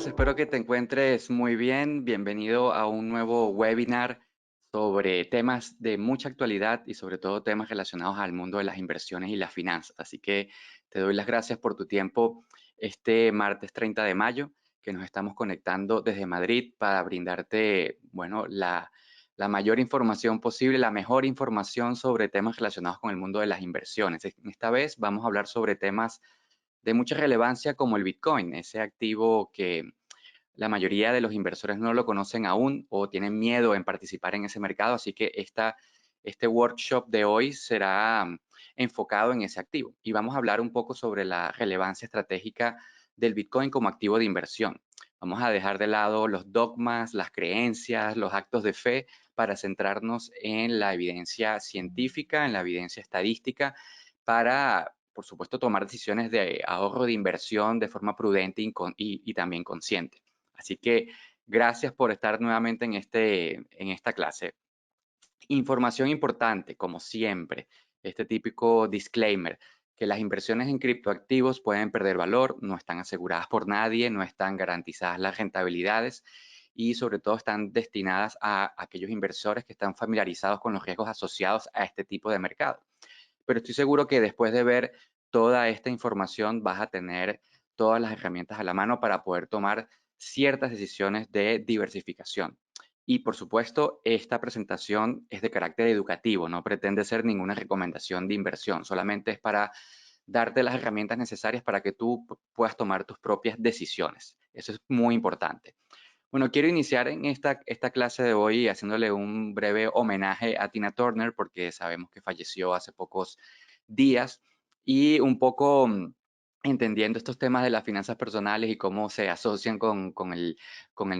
todos, espero que te encuentres muy bien. Bienvenido a un nuevo webinar sobre temas de mucha actualidad y sobre todo temas relacionados al mundo de las inversiones y las finanzas. Así que te doy las gracias por tu tiempo este martes 30 de mayo, que nos estamos conectando desde Madrid para brindarte, bueno, la mayor información posible, la mejor información sobre temas relacionados con el mundo de las inversiones. Esta vez vamos a hablar sobre temas de mucha relevancia como el Bitcoin, ese activo que la mayoría de los inversores no lo conocen aún o tienen miedo en participar en ese mercado. Así que este workshop de hoy será enfocado en ese activo y vamos a hablar un poco sobre la relevancia estratégica del Bitcoin como activo de inversión. Vamos a dejar de lado los dogmas, las creencias, los actos de fe para centrarnos en la evidencia científica, en la evidencia estadística, para, por supuesto, tomar decisiones de ahorro de inversión de forma prudente y también consciente. Así que gracias por estar nuevamente en esta clase. Información importante, como siempre, este típico disclaimer, que las inversiones en criptoactivos pueden perder valor, no están aseguradas por nadie, no están garantizadas las rentabilidades y sobre todo están destinadas a aquellos inversores que están familiarizados con los riesgos asociados a este tipo de mercado. Pero estoy seguro que después de ver toda esta información vas a tener todas las herramientas a la mano para poder tomar ciertas decisiones de diversificación. Y por supuesto, esta presentación es de carácter educativo, no pretende ser ninguna recomendación de inversión, solamente es para darte las herramientas necesarias para que tú puedas tomar tus propias decisiones. Eso es muy importante. Bueno, quiero iniciar en esta clase de hoy haciéndole un breve homenaje a Tina Turner porque sabemos que falleció hace pocos días y un poco entendiendo estos temas de las finanzas personales y cómo se asocian con el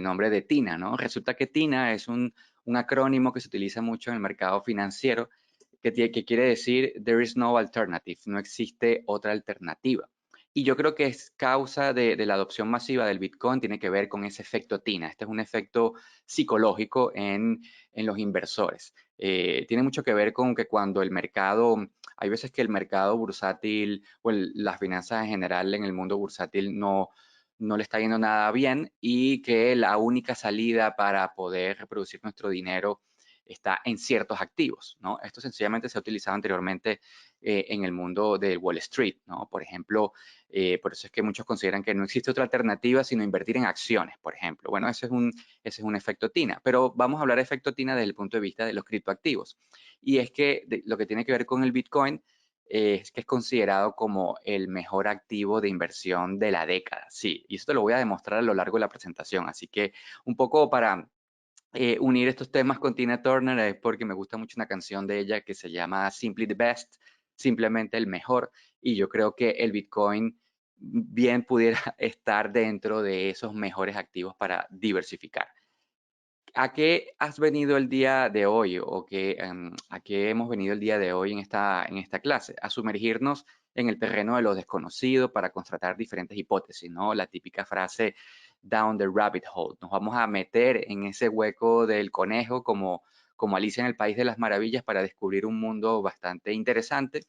nombre de Tina, ¿no? Resulta que Tina es un acrónimo que se utiliza mucho en el mercado financiero que quiere decir there is no alternative, no existe otra alternativa. Y yo creo que es causa de la adopción masiva del Bitcoin, tiene que ver con ese efecto TINA. Este es un efecto psicológico en los inversores. Tiene mucho que ver con que cuando el mercado, hay veces que el mercado bursátil o las finanzas en general en el mundo bursátil no le está yendo nada bien y que la única salida para poder reproducir nuestro dinero está en ciertos activos, ¿no? Esto sencillamente se ha utilizado anteriormente en el mundo del Wall Street, ¿no? Por ejemplo, por eso es que muchos consideran que no existe otra alternativa sino invertir en acciones, por ejemplo. Bueno, ese es un efecto TINA, pero vamos a hablar de efecto TINA desde el punto de vista de los criptoactivos. Y es que lo que tiene que ver con el Bitcoin es que es considerado como el mejor activo de inversión de la década. Sí, y esto lo voy a demostrar a lo largo de la presentación. Así que un poco para unir estos temas con Tina Turner es porque me gusta mucho una canción de ella que se llama Simply the Best, simplemente el mejor, y yo creo que el Bitcoin bien pudiera estar dentro de esos mejores activos para diversificar. ¿A qué has venido el día de hoy a qué hemos venido el día de hoy en esta clase? A sumergirnos en el terreno de lo desconocido para constatar diferentes hipótesis, ¿no? La típica frase down the rabbit hole. Nos vamos a meter en ese hueco del conejo como Alicia en el País de las Maravillas para descubrir un mundo bastante interesante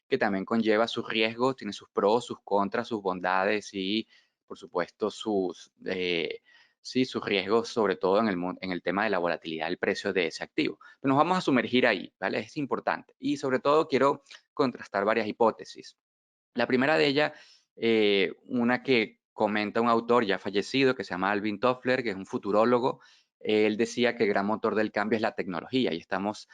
que también conlleva sus riesgos, tiene sus pros, sus contras, sus bondades y, por supuesto, sí, sus riesgos, sobre todo en el tema de la volatilidad del precio de ese activo. Pero nos vamos a sumergir ahí, ¿vale? Es importante. Y sobre todo quiero contrastar varias hipótesis. La primera de ellas, una que comenta un autor ya fallecido que se llama Alvin Toffler, que es un futurólogo. Él decía que el gran motor del cambio es la tecnología y estamos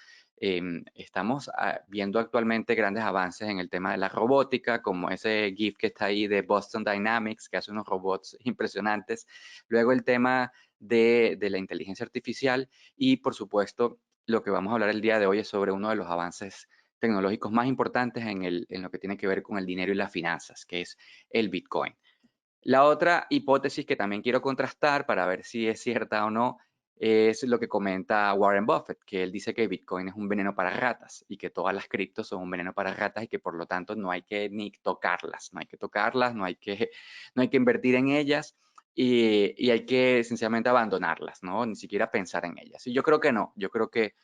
viendo actualmente grandes avances en el tema de la robótica, como ese GIF que está ahí de Boston Dynamics, que hace unos robots impresionantes. Luego el tema de la inteligencia artificial y, por supuesto, lo que vamos a hablar el día de hoy es sobre uno de los avances tecnológicos más importantes en lo que tiene que ver con el dinero y las finanzas, que es el Bitcoin. La otra hipótesis que también quiero contrastar para ver si es cierta o no es lo que comenta Warren Buffett, que él dice que Bitcoin es un veneno para ratas y que todas las criptos son un veneno para ratas y que por lo tanto no hay que ni tocarlas, no hay que tocarlas, no hay que invertir en ellas y hay que sencillamente abandonarlas, ¿no? Ni siquiera pensar en ellas. Y yo creo que no, yo creo que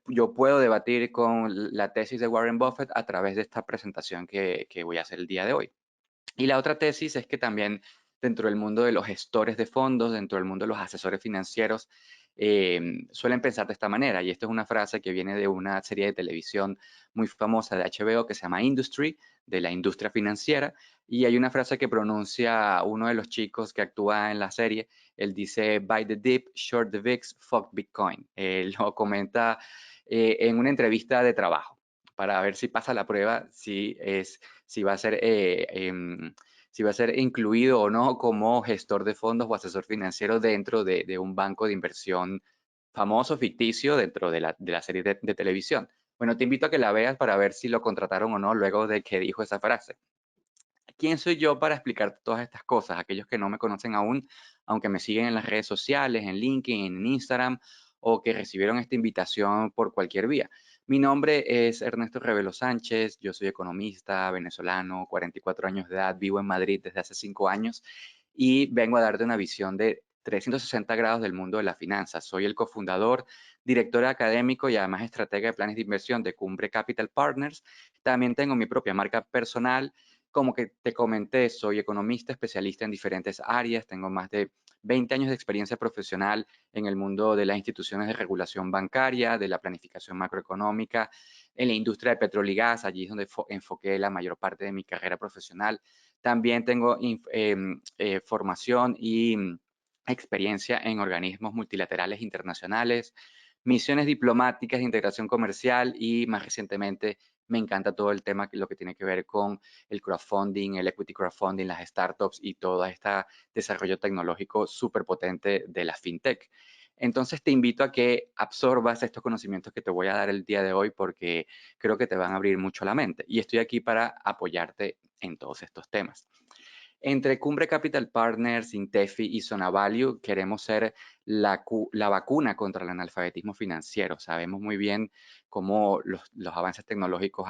yo puedo debatir con la tesis de Warren Buffett a través de esta presentación que voy a hacer el día de hoy. Y la otra tesis es que también dentro del mundo de los gestores de fondos, dentro del mundo de los asesores financieros, suelen pensar de esta manera. Y esta es una frase que viene de una serie de televisión muy famosa de HBO que se llama Industry, de la industria financiera. Y hay una frase que pronuncia uno de los chicos que actúa en la serie. Él dice, buy the dip, short the VIX, fuck Bitcoin. Él lo comenta en una entrevista de trabajo para ver si pasa la prueba, si va a ser, si va a ser incluido o no como gestor de fondos o asesor financiero dentro de un banco de inversión famoso, ficticio, dentro de la serie de televisión. Bueno, te invito a que la veas para ver si lo contrataron o no luego de que dijo esa frase. ¿Quién soy yo para explicarte todas estas cosas? Aquellos que no me conocen aún, aunque me siguen en las redes sociales, en LinkedIn, en Instagram, o que recibieron esta invitación por cualquier vía. Mi nombre es Ernesto Revelo Sánchez, yo soy economista venezolano, 44 años de edad, vivo en Madrid desde hace 5 años y vengo a darte una visión de 360 grados del mundo de la finanza. Soy el cofundador, director académico y además estratega de planes de inversión de Cumbre Capital Partners. También tengo mi propia marca personal. Como que te comenté, soy economista, especialista en diferentes áreas, tengo más de 20 años de experiencia profesional en el mundo de las instituciones de regulación bancaria, de la planificación macroeconómica, en la industria de petróleo y gas, allí es donde enfoqué la mayor parte de mi carrera profesional. También tengo formación y experiencia en organismos multilaterales internacionales, misiones diplomáticas de integración comercial y más recientemente me encanta todo el tema, lo que tiene que ver con el crowdfunding, el equity crowdfunding, las startups y todo este desarrollo tecnológico súper potente de la fintech. Entonces te invito a que absorbas estos conocimientos que te voy a dar el día de hoy porque creo que te van a abrir mucho la mente y estoy aquí para apoyarte en todos estos temas. Entre Cumbre Capital Partners, Intefi y Sonavalue queremos ser la vacuna contra el analfabetismo financiero. Sabemos muy bien cómo los avances tecnológicos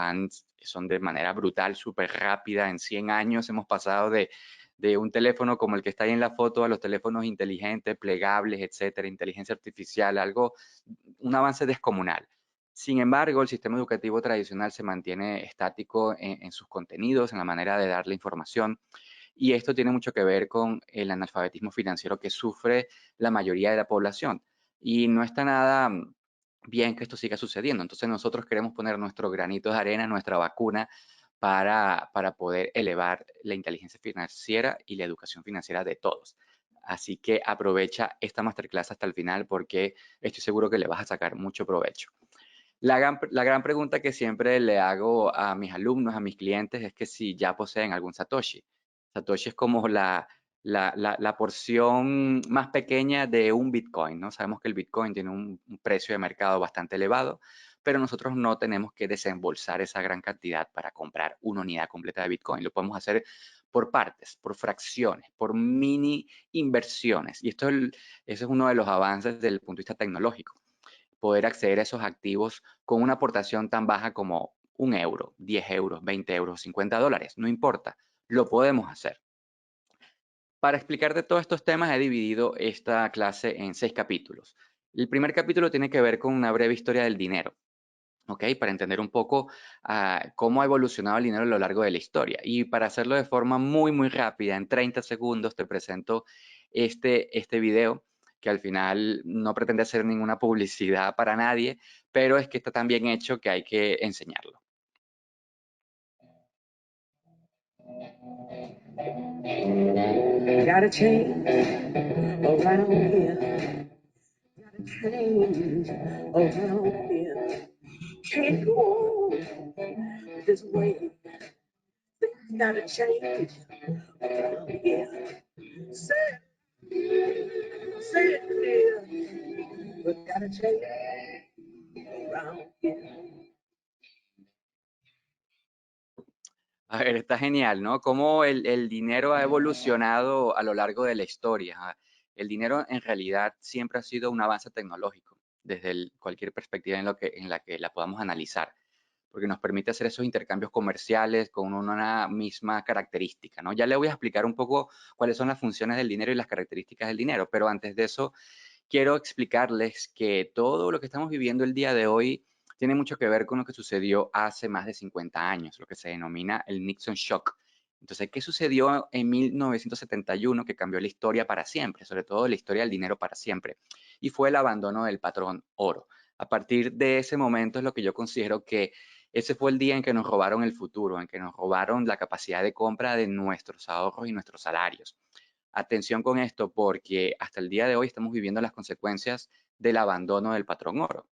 son de manera brutal, súper rápida. En 100 años hemos pasado de un teléfono como el que está ahí en la foto a los teléfonos inteligentes, plegables, etcétera, inteligencia artificial, un avance descomunal. Sin embargo, el sistema educativo tradicional se mantiene estático en sus contenidos, en la manera de dar la información. Y esto tiene mucho que ver con el analfabetismo financiero que sufre la mayoría de la población. Y no está nada bien que esto siga sucediendo. Entonces nosotros queremos poner nuestro granito de arena, nuestra vacuna, para poder elevar la inteligencia financiera y la educación financiera de todos. Así que aprovecha esta masterclass hasta el final porque estoy seguro que le vas a sacar mucho provecho. La gran pregunta que siempre le hago a mis alumnos, a mis clientes, es que si ya poseen algún Satoshi. Satoshi es como la porción más pequeña de un Bitcoin, ¿no? Sabemos que el Bitcoin tiene un precio de mercado bastante elevado, pero nosotros no tenemos que desembolsar esa gran cantidad para comprar una unidad completa de Bitcoin. Lo podemos hacer por partes, por fracciones, por mini inversiones. Y ese es uno de los avances desde el punto de vista tecnológico poder acceder a esos activos con una aportación tan baja como 1 euro, 10 euros, 20 euros, $50, no importa, lo podemos hacer. Para explicarte todos estos temas he dividido esta clase en 6 capítulos. El primer capítulo tiene que ver con una breve historia del dinero. ¿Ok? Para entender un poco cómo ha evolucionado el dinero a lo largo de la historia. Y para hacerlo de forma muy, muy rápida, en 30 segundos, te presento este video que al final no pretende hacer ninguna publicidad para nadie, pero es que está tan bien hecho que hay que enseñarlo. Gotta change around here. Gotta change around here. Can't go on this way. Things gotta change around here. Say it clear. But gotta change around here. A ver, está genial, ¿no? Cómo el dinero ha evolucionado a lo largo de la historia. El dinero en realidad siempre ha sido un avance tecnológico, desde cualquier perspectiva en la que la podamos analizar, porque nos permite hacer esos intercambios comerciales con una misma característica, ¿no? Ya le voy a explicar un poco cuáles son las funciones del dinero y las características del dinero, pero antes de eso, quiero explicarles que todo lo que estamos viviendo el día de hoy tiene mucho que ver con lo que sucedió hace más de 50 años, lo que se denomina el Nixon Shock. Entonces, ¿qué sucedió en 1971 que cambió la historia para siempre, sobre todo la historia del dinero para siempre? Y fue el abandono del patrón oro. A partir de ese momento es lo que yo considero que ese fue el día en que nos robaron el futuro, en que nos robaron la capacidad de compra de nuestros ahorros y nuestros salarios. Atención con esto porque hasta el día de hoy estamos viviendo las consecuencias del abandono del patrón oro.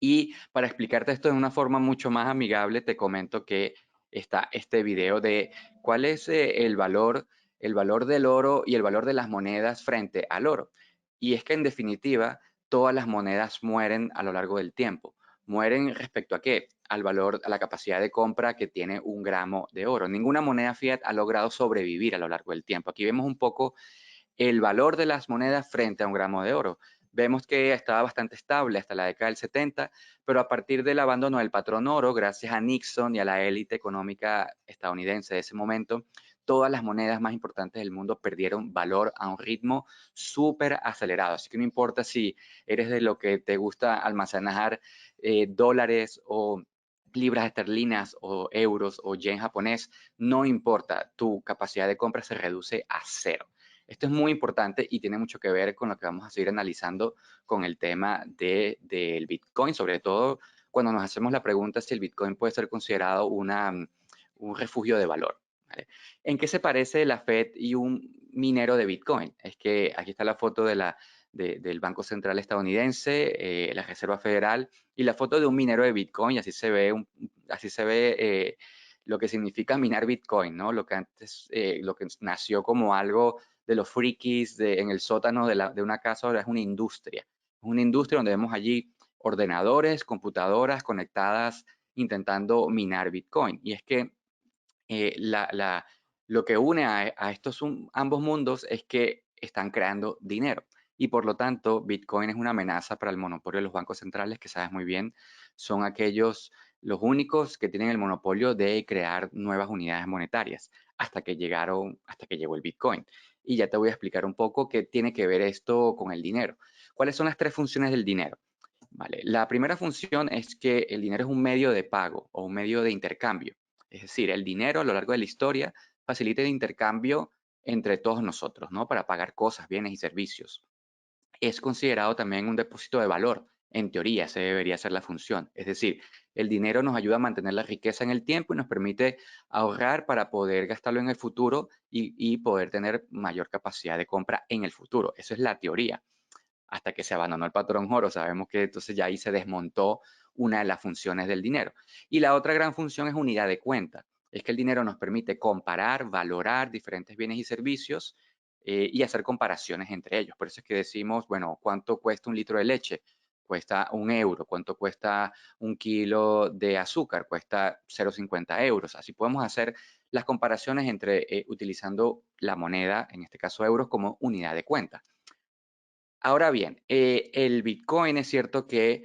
Y para explicarte esto de una forma mucho más amigable, te comento que está este video de cuál es el valor del oro y el valor de las monedas frente al oro. Y es que en definitiva, todas las monedas mueren a lo largo del tiempo. Mueren respecto a qué? Al valor, a la capacidad de compra que tiene un gramo de oro. Ninguna moneda fiat ha logrado sobrevivir a lo largo del tiempo. Aquí vemos un poco el valor de las monedas frente a un gramo de oro. Vemos que estaba bastante estable hasta la década del 70, pero a partir del abandono del patrón oro, gracias a Nixon y a la élite económica estadounidense de ese momento, todas las monedas más importantes del mundo perdieron valor a un ritmo súper acelerado. Así que no importa si eres de lo que te gusta almacenar dólares o libras esterlinas o euros o yen japonés, no importa, tu capacidad de compra se reduce a cero. Esto es muy importante y tiene mucho que ver con lo que vamos a seguir analizando con el tema del Bitcoin, sobre todo cuando nos hacemos la pregunta si el Bitcoin puede ser considerado un refugio de valor. ¿Vale? ¿En qué se parece la Fed y un minero de Bitcoin? Es que aquí está la foto del Banco Central estadounidense, la Reserva Federal, y la foto de un minero de Bitcoin, y así se ve lo que significa minar Bitcoin, ¿no? Lo que antes, lo que nació como algo de los frikis en el sótano de una casa, ahora es una industria. Es una industria donde vemos allí ordenadores, computadoras conectadas intentando minar Bitcoin. Y es que eh, la, la, lo que une a estos ambos mundos es que están creando dinero. Y por lo tanto, Bitcoin es una amenaza para el monopolio de los bancos centrales, que sabes muy bien, son aquellos, los únicos que tienen el monopolio de crear nuevas unidades monetarias, hasta que llegó el Bitcoin. Y ya te voy a explicar un poco qué tiene que ver esto con el dinero. ¿Cuáles son las tres funciones del dinero? Vale, la primera función es que el dinero es un medio de pago o un medio de intercambio. Es decir, el dinero a lo largo de la historia facilita el intercambio entre todos nosotros, ¿no? Para pagar cosas, bienes y servicios. Es considerado también un depósito de valor. En teoría, esa debería ser la función. Es decir, el dinero nos ayuda a mantener la riqueza en el tiempo y nos permite ahorrar para poder gastarlo en el futuro y poder tener mayor capacidad de compra en el futuro. Eso es la teoría hasta que se abandonó el patrón oro. Sabemos que entonces ya ahí se desmontó una de las funciones del dinero. Y la otra gran función es unidad de cuenta. Es que el dinero nos permite comparar, valorar diferentes bienes y servicios y hacer comparaciones entre ellos. Por eso es que decimos, bueno, ¿cuánto cuesta un litro de leche? Cuesta 1 euro. ¿Cuánto cuesta un kilo de azúcar? Cuesta 0,50 euros. Así podemos hacer las comparaciones entre utilizando la moneda, en este caso euros, como unidad de cuenta. Ahora bien, el Bitcoin es cierto que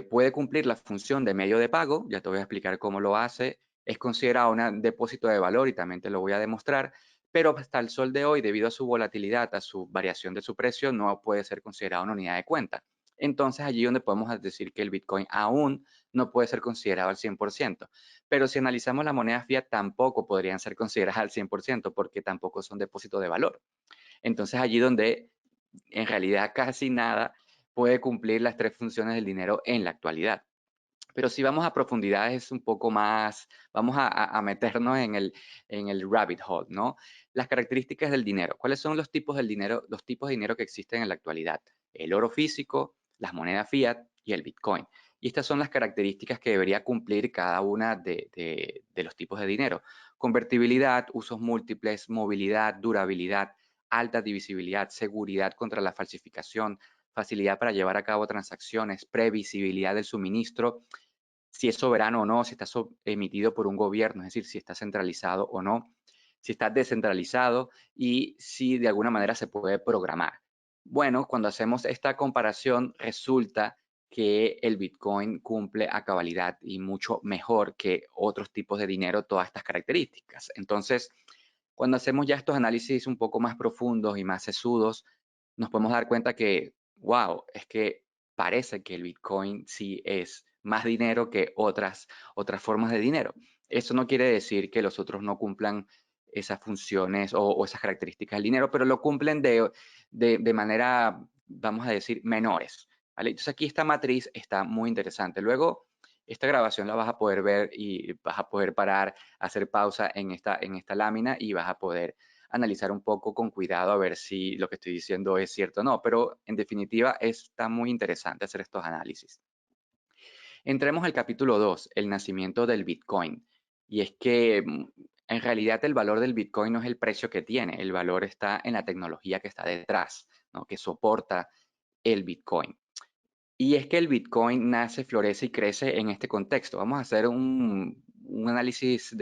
puede cumplir la función de medio de pago, ya te voy a explicar cómo lo hace, es considerado un depósito de valor y también te lo voy a demostrar, pero hasta el sol de hoy, debido a su volatilidad, a su variación de su precio, no puede ser considerado una unidad de cuenta. Entonces, allí donde podemos decir que el Bitcoin aún no puede ser considerado al 100%, pero si analizamos la moneda fiat, tampoco podrían ser consideradas al 100% porque tampoco son depósitos de valor. Entonces, allí donde en realidad casi nada puede cumplir las tres funciones del dinero en la actualidad. Pero si vamos a profundidades un poco más, vamos a meternos en el rabbit hole, ¿no? Las características del dinero. ¿Cuáles son los tipos del dinero, los tipos de dinero que existen en la actualidad? El oro físico, las monedas fiat y el Bitcoin. Y estas son las características que debería cumplir cada una de los tipos de dinero. Convertibilidad, usos múltiples, movilidad, durabilidad, alta divisibilidad, seguridad contra la falsificación, facilidad para llevar a cabo transacciones, previsibilidad del suministro, si es soberano o no, si está emitido por un gobierno, es decir, si está centralizado o no, si está descentralizado y si de alguna manera se puede programar. Bueno, cuando hacemos esta comparación, resulta que el Bitcoin cumple a cabalidad y mucho mejor que otros tipos de dinero todas estas características. Entonces, cuando hacemos ya estos análisis un poco más profundos y más sesudos, nos podemos dar cuenta que, wow, es que parece que el Bitcoin sí es más dinero que otras formas de dinero. Eso no quiere decir que los otros no cumplan esas funciones o esas características del dinero, pero lo cumplen de manera, vamos a decir, menores, ¿vale? Entonces aquí esta matriz está muy interesante. Luego, esta grabación la vas a poder ver y vas a poder parar, hacer pausa en esta lámina y vas a poder analizar un poco con cuidado a ver si lo que estoy diciendo es cierto o no, pero en definitiva está muy interesante hacer estos análisis. Entremos al capítulo 2, el nacimiento del Bitcoin. Y es que en realidad el valor del Bitcoin no es el precio que tiene, el valor está en la tecnología que está detrás, ¿no? Que soporta el Bitcoin. Y es que el Bitcoin nace, florece y crece en este contexto. Vamos a hacer un análisis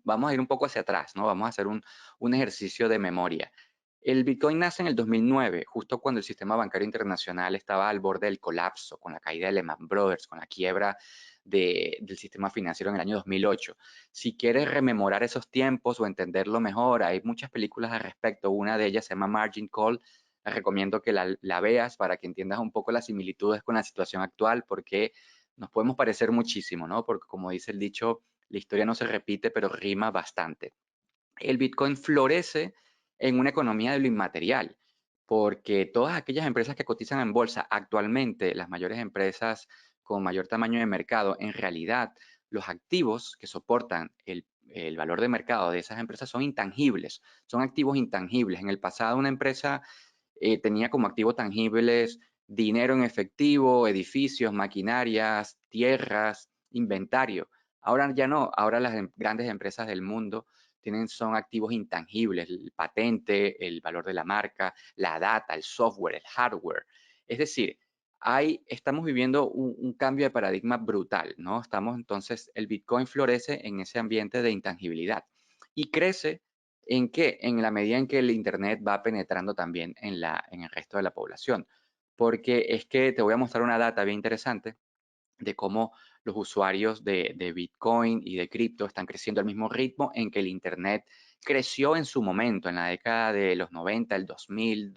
vamos a ir un poco hacia atrás, ¿no? Vamos a hacer un ejercicio de memoria. El Bitcoin nace en el 2009, justo cuando el sistema bancario internacional estaba al borde del colapso, con la caída de Lehman Brothers, con la quiebra del sistema financiero en el año 2008. Si quieres rememorar esos tiempos o entenderlo mejor, hay muchas películas al respecto. Una de ellas se llama Margin Call. Les recomiendo que la veas para que entiendas un poco las similitudes con la situación actual, porque nos podemos parecer muchísimo, ¿no? Porque como dice el dicho, la historia no se repite, pero rima bastante. El Bitcoin florece en una economía de lo inmaterial, porque todas aquellas empresas que cotizan en bolsa actualmente, las mayores empresas con mayor tamaño de mercado, en realidad los activos que soportan el valor de mercado de esas empresas son intangibles, son activos intangibles. En el pasado una empresa tenía como activos tangibles dinero en efectivo, edificios, maquinarias, tierras, inventario. Ahora ya no, ahora las grandes empresas del mundo son activos intangibles, el patente, el valor de la marca, la data, el software, el hardware. Es decir, estamos viviendo un cambio de paradigma brutal, ¿no? Entonces, el Bitcoin florece en ese ambiente de intangibilidad y crece. ¿En qué? En la medida en que el Internet va penetrando también en el resto de la población. Porque es que te voy a mostrar una data bien interesante de cómo los usuarios de Bitcoin y de cripto están creciendo al mismo ritmo en que el Internet creció en su momento, en la década de los 90, el 2000,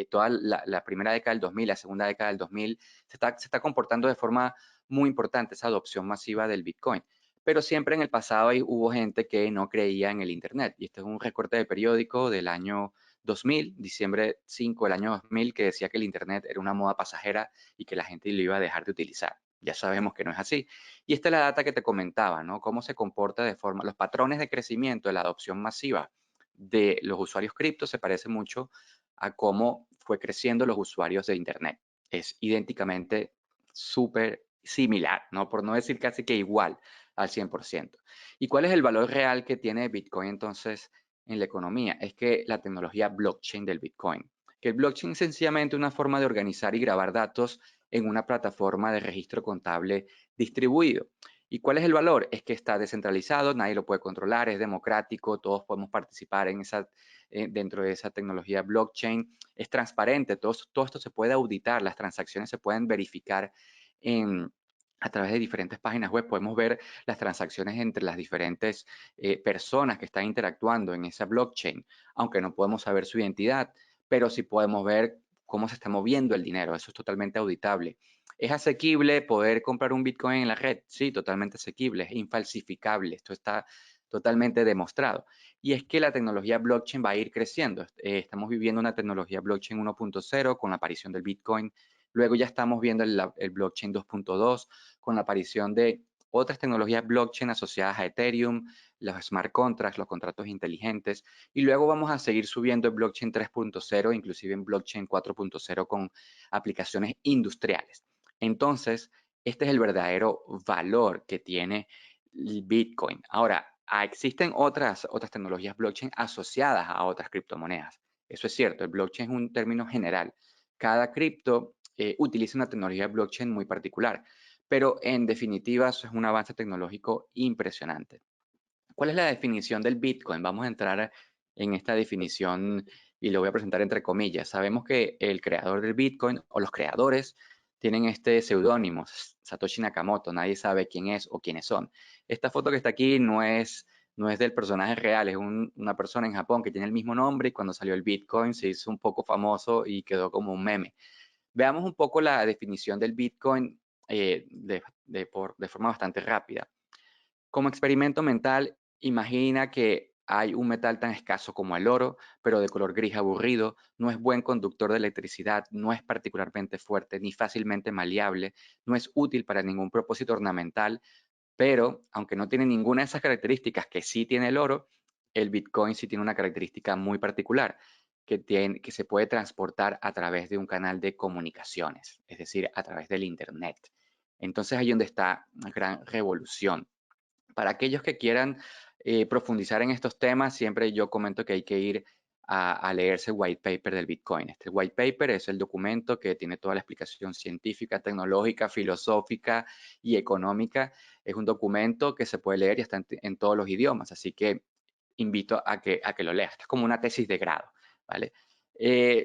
toda la primera década del 2000, la segunda década del 2000, se está comportando de forma muy importante esa adopción masiva del Bitcoin. Pero siempre en el pasado hubo gente que no creía en el Internet. Y este es un recorte de periódico del año 2000, diciembre 5 del año 2000, que decía que el Internet era una moda pasajera y que la gente lo iba a dejar de utilizar. Ya sabemos que no es así. Y esta es la data que te comentaba, ¿no? Cómo se comporta los patrones de crecimiento de la adopción masiva de los usuarios cripto se parece mucho a cómo fue creciendo los usuarios de Internet. Es idénticamente súper similar, ¿no? Por no decir casi que igual al 100%. ¿Y cuál es el valor real que tiene Bitcoin entonces en la economía? Es que la tecnología blockchain del Bitcoin, que el blockchain es sencillamente una forma de organizar y grabar datos en una plataforma de registro contable distribuido. ¿Y cuál es el valor? Es que está descentralizado, nadie lo puede controlar, es democrático, todos podemos participar dentro de esa tecnología blockchain, es transparente, todo esto se puede auditar, las transacciones se pueden verificar en, a través de diferentes páginas web. Podemos ver las transacciones entre las diferentes personas que están interactuando en esa blockchain, aunque no podemos saber su identidad, pero sí podemos ver cómo se está moviendo el dinero. Eso es totalmente auditable. ¿Es asequible poder comprar un Bitcoin en la red? Sí, totalmente asequible, es infalsificable, esto está totalmente demostrado. Y es que la tecnología blockchain va a ir creciendo. Estamos viviendo una tecnología blockchain 1.0 con la aparición del Bitcoin. Luego ya estamos viendo el blockchain 2.2 con la aparición de otras tecnologías blockchain asociadas a Ethereum, los smart contracts, los contratos inteligentes. Y luego vamos a seguir subiendo en blockchain 3.0, inclusive en blockchain 4.0 con aplicaciones industriales. Entonces, este es el verdadero valor que tiene el Bitcoin. Ahora, existen otras tecnologías blockchain asociadas a otras criptomonedas. Eso es cierto, el blockchain es un término general. Cada cripto utiliza una tecnología blockchain muy particular, pero en definitiva eso es un avance tecnológico impresionante. ¿Cuál es la definición del Bitcoin? Vamos a entrar en esta definición y lo voy a presentar entre comillas. Sabemos que el creador del Bitcoin o los creadores tienen este seudónimo, Satoshi Nakamoto. Nadie sabe quién es o quiénes son. Esta foto que está aquí no es del personaje real, es una persona en Japón que tiene el mismo nombre y cuando salió el Bitcoin se hizo un poco famoso y quedó como un meme. Veamos un poco la definición del Bitcoin de forma bastante rápida. Como experimento mental, imagina que hay un metal tan escaso como el oro, pero de color gris aburrido, no es buen conductor de electricidad, no es particularmente fuerte ni fácilmente maleable, no es útil para ningún propósito ornamental, pero aunque no tiene ninguna de esas características que sí tiene el oro, el Bitcoin sí tiene una característica muy particular, que se puede transportar a través de un canal de comunicaciones, es decir, a través del Internet. Entonces ahí donde está una gran revolución. Para aquellos que quieran profundizar en estos temas, siempre yo comento que hay que ir a leerse el white paper del Bitcoin. Este white paper es el documento que tiene toda la explicación científica, tecnológica, filosófica y económica. Es un documento que se puede leer y está en todos los idiomas, así que invito a que lo leas. Esto es como una tesis de grado, ¿vale?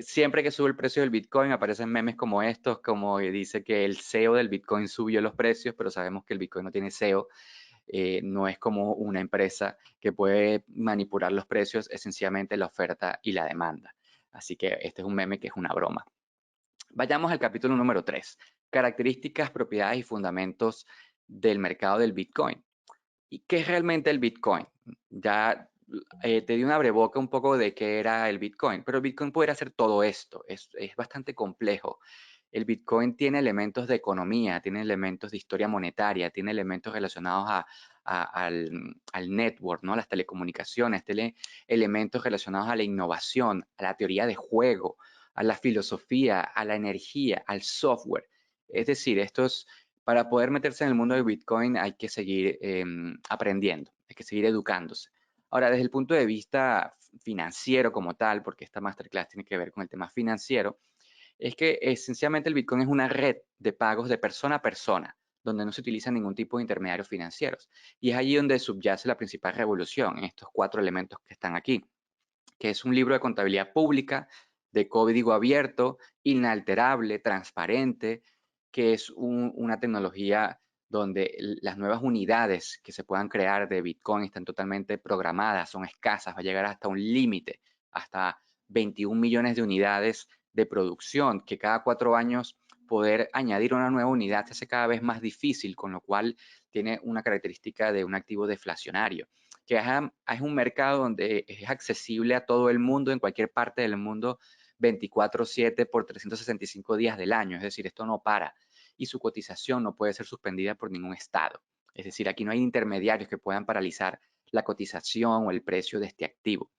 Siempre que sube el precio del Bitcoin aparecen memes como estos, como dice que el CEO del Bitcoin subió los precios, pero sabemos que el Bitcoin no tiene CEO. No es como una empresa que puede manipular los precios, esencialmente la oferta y la demanda. Así que este es un meme que es una broma. Vayamos al capítulo número 3, características, propiedades y fundamentos del mercado del Bitcoin. ¿Y qué es realmente el Bitcoin? Ya te di una breboca un poco de qué era el Bitcoin, pero el Bitcoin puede hacer todo esto, es bastante complejo. El Bitcoin tiene elementos de economía, tiene elementos de historia monetaria, tiene elementos relacionados al network, ¿no? A las telecomunicaciones, tiene elementos relacionados a la innovación, a la teoría de juego, a la filosofía, a la energía, al software. Es decir, para poder meterse en el mundo de Bitcoin hay que seguir aprendiendo, hay que seguir educándose. Ahora, desde el punto de vista financiero como tal, porque esta masterclass tiene que ver con el tema financiero, es que esencialmente el Bitcoin es una red de pagos de persona a persona, donde no se utiliza ningún tipo de intermediarios financieros. Y es allí donde subyace la principal revolución, en estos 4 elementos que están aquí, que es un libro de contabilidad pública, de código abierto, inalterable, transparente, que es una tecnología donde las nuevas unidades que se puedan crear de Bitcoin están totalmente programadas, son escasas, va a llegar hasta un límite, hasta 21 millones de unidades de producción, que cada 4 años poder añadir una nueva unidad se hace cada vez más difícil, con lo cual tiene una característica de un activo deflacionario, que es un mercado donde es accesible a todo el mundo, en cualquier parte del mundo, 24/7 por 365 días del año. Es decir, esto no para y su cotización no puede ser suspendida por ningún estado. Es decir, aquí no hay intermediarios que puedan paralizar la cotización o el precio de este activo.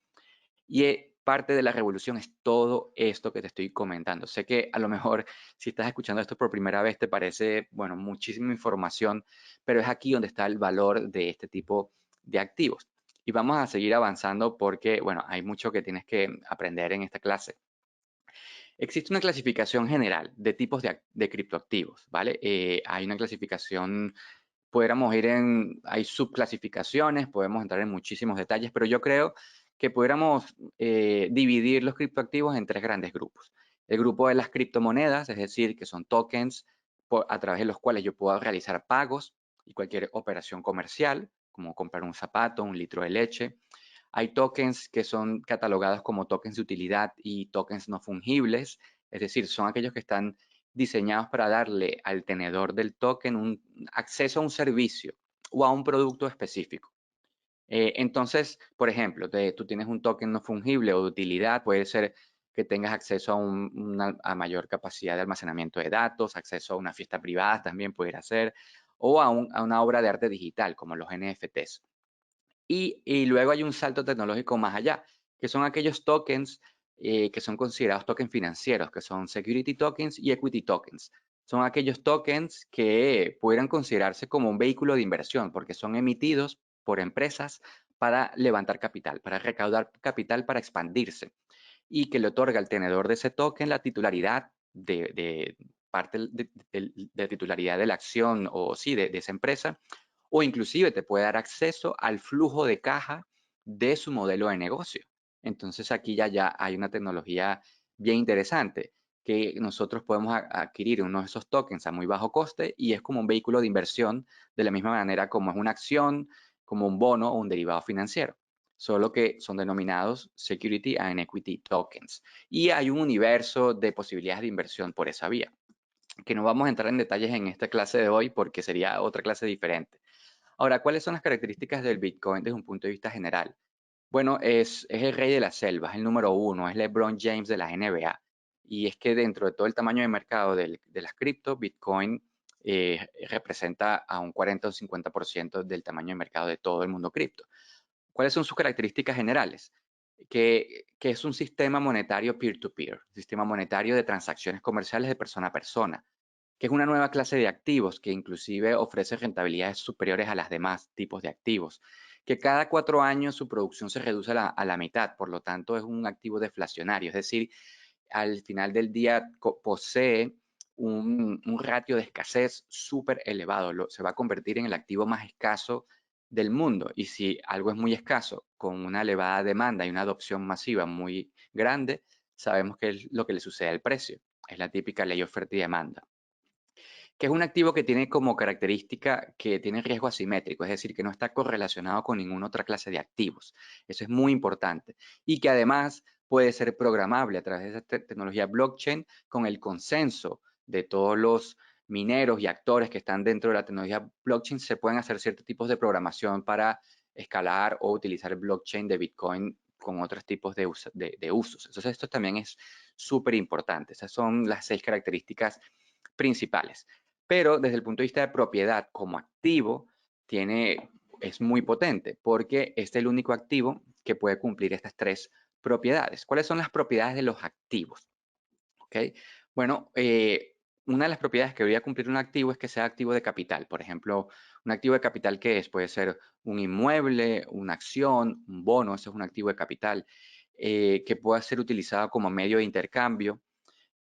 Y parte de la revolución es todo esto que te estoy comentando. Sé que a lo mejor si estás escuchando esto por primera vez te parece, bueno, muchísima información, pero es aquí donde está el valor de este tipo de activos. Y vamos a seguir avanzando porque, bueno, hay mucho que tienes que aprender en esta clase. Existe una clasificación general de tipos de criptoactivos, ¿vale? Hay una clasificación, hay subclasificaciones, podemos entrar en muchísimos detalles, pero yo creo que pudiéramos dividir los criptoactivos en 3 grandes grupos. El grupo de las criptomonedas, es decir, que son tokens a través de los cuales yo puedo realizar pagos y cualquier operación comercial, como comprar un zapato, un litro de leche. Hay tokens que son catalogados como tokens de utilidad y tokens no fungibles, es decir, son aquellos que están diseñados para darle al tenedor del token un acceso a un servicio o a un producto específico. Entonces, por ejemplo, tú tienes un token no fungible o de utilidad, puede ser que tengas acceso a mayor capacidad de almacenamiento de datos, acceso a una fiesta privada también pudiera ser, o a una obra de arte digital como los NFTs. Y luego hay un salto tecnológico más allá, que son aquellos tokens que son considerados tokens financieros, que son security tokens y equity tokens. Son aquellos tokens que pudieran considerarse como un vehículo de inversión, porque son emitidos por empresas para levantar capital, para recaudar capital para expandirse, y que le otorga al tenedor de ese token la titularidad de parte de titularidad de la acción o sí, de esa empresa, o inclusive te puede dar acceso al flujo de caja de su modelo de negocio. Entonces aquí ya hay una tecnología bien interesante que nosotros podemos adquirir uno de esos tokens a muy bajo coste y es como un vehículo de inversión de la misma manera como es una acción, como un bono o un derivado financiero, solo que son denominados Security and Equity Tokens. Y hay un universo de posibilidades de inversión por esa vía. que no vamos a entrar en detalles en esta clase de hoy porque sería otra clase diferente. Ahora, ¿cuáles son las características del Bitcoin desde un punto de vista general? Bueno, es el rey de la selva, es el número uno, es LeBron James de la NBA. Y es que dentro de todo el tamaño de mercado de las cripto, Bitcoin representa a un 40 o 50% del tamaño de mercado de todo el mundo cripto. ¿Cuáles son sus características generales? Que es un sistema monetario peer-to-peer, sistema monetario de transacciones comerciales de persona a persona, que es una nueva clase de activos que inclusive ofrece rentabilidades superiores a las demás tipos de activos, que cada 4 años su producción se reduce a la mitad, por lo tanto es un activo deflacionario, es decir, al final del día posee un ratio de escasez súper elevado, se va a convertir en el activo más escaso del mundo. Y si algo es muy escaso, con una elevada demanda y una adopción masiva muy grande, sabemos que es lo que le sucede al precio. Es la típica ley oferta y demanda, que es un activo que tiene como característica que tiene riesgo asimétrico, es decir, que no está correlacionado con ninguna otra clase de activos. Eso es muy importante. Y que además puede ser programable a través de esa tecnología blockchain con el consenso de todos los mineros y actores que están dentro de la tecnología blockchain. Se pueden hacer ciertos tipos de programación para escalar o utilizar el blockchain de Bitcoin con otros tipos de usos. Entonces, esto también es súper importante. Esas son las 6 características principales. Pero desde el punto de vista de propiedad como activo, es muy potente porque es el único activo que puede cumplir estas 3 propiedades. ¿Cuáles son las propiedades de los activos? ¿Okay? Bueno, una de las propiedades que debería cumplir un activo es que sea activo de capital. Por ejemplo, un activo de capital, ¿qué es? Puede ser un inmueble, una acción, un bono, eso es un activo de capital, que pueda ser utilizado como medio de intercambio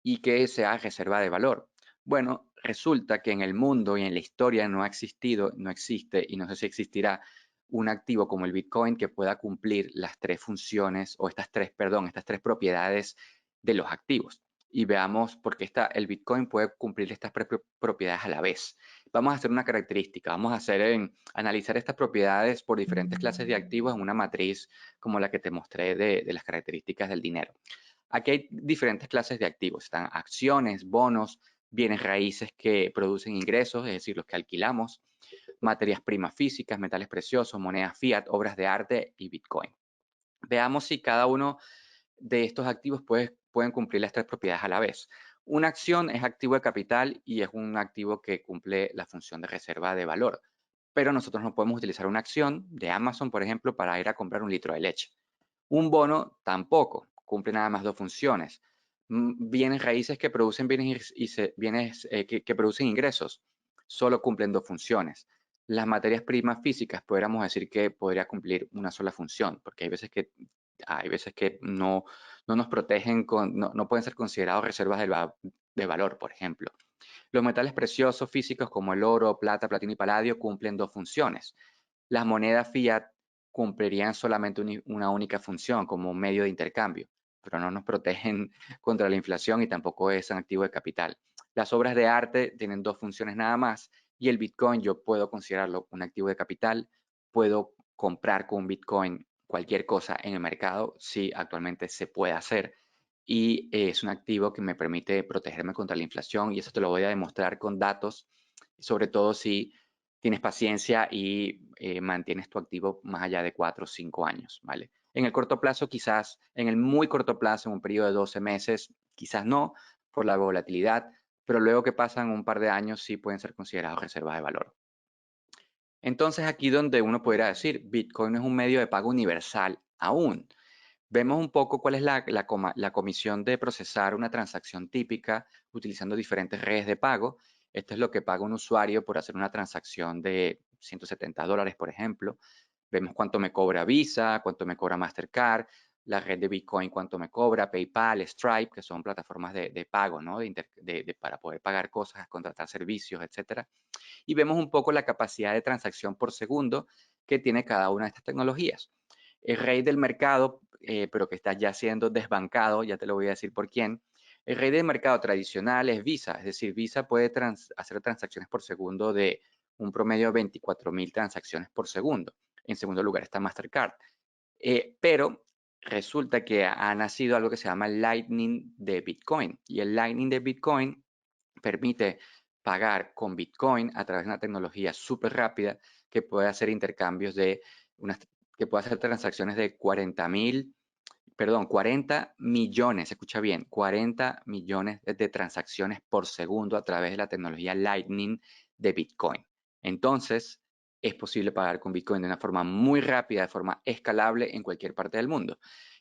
y que sea reserva de valor. Bueno, resulta que en el mundo y en la historia no ha existido, no existe y no sé si existirá un activo como el Bitcoin que pueda cumplir las 3 funciones o estas tres propiedades de los activos. Y veamos por qué el Bitcoin puede cumplir estas propiedades a la vez. Vamos a hacer una característica, vamos a analizar estas propiedades por diferentes clases de activos en una matriz como la que te mostré de las características del dinero. Aquí hay diferentes clases de activos. Están acciones, bonos, bienes raíces que producen ingresos, es decir, los que alquilamos, materias primas físicas, metales preciosos, monedas fiat, obras de arte y Bitcoin. Veamos si cada uno de estos activos pueden cumplir las 3 propiedades a la vez. Una acción es activo de capital y es un activo que cumple la función de reserva de valor. Pero nosotros no podemos utilizar una acción de Amazon, por ejemplo, para ir a comprar un litro de leche. Un bono tampoco, cumple nada más 2 funciones. Bienes raíces que producen bienes que producen ingresos, solo cumplen 2 funciones. Las materias primas físicas, podríamos decir que podría cumplir una sola función, porque hay veces que no nos protegen, no pueden ser considerados reservas de valor, por ejemplo. Los metales preciosos físicos como el oro, plata, platino y paladio cumplen 2 funciones. Las monedas fiat cumplirían solamente una única función como un medio de intercambio, pero no nos protegen contra la inflación y tampoco es un activo de capital. Las obras de arte tienen 2 funciones nada más y el Bitcoin yo puedo considerarlo un activo de capital, puedo comprar con un Bitcoin cualquier cosa en el mercado, sí, actualmente se puede hacer y es un activo que me permite protegerme contra la inflación y eso te lo voy a demostrar con datos, sobre todo si tienes paciencia y mantienes tu activo más allá de 4 o 5 años, ¿vale? En el corto plazo, quizás, en el muy corto plazo, en un periodo de 12 meses, quizás no, por la volatilidad, pero luego que pasan un par de años sí pueden ser considerados reservas de valor. Entonces, aquí donde uno podría decir, Bitcoin es un medio de pago universal aún. Vemos un poco cuál es la comisión de procesar una transacción típica utilizando diferentes redes de pago. Esto es lo que paga un usuario por hacer una transacción de $170, por ejemplo. Vemos cuánto me cobra Visa, cuánto me cobra Mastercard, la red de Bitcoin, cuánto me cobra, PayPal, Stripe, que son plataformas de pago, ¿no? Para poder pagar cosas, contratar servicios, etcétera. Y vemos un poco la capacidad de transacción por segundo que tiene cada una de estas tecnologías. El rey del mercado, pero que está ya siendo desbancado, ya te lo voy a decir por quién. El rey del mercado tradicional es Visa, es decir, Visa puede hacer transacciones por segundo de un promedio de 24.000 transacciones por segundo. En segundo lugar está Mastercard. Pero resulta que ha nacido algo que se llama el Lightning de Bitcoin. Y el Lightning de Bitcoin permite pagar con Bitcoin a través de una tecnología súper rápida que puede hacer intercambios de que puede hacer transacciones de 40 millones, escucha bien, 40 millones de transacciones por segundo a través de la tecnología Lightning de Bitcoin. Entonces, es posible pagar con Bitcoin de una forma muy rápida, de forma escalable en cualquier parte del mundo.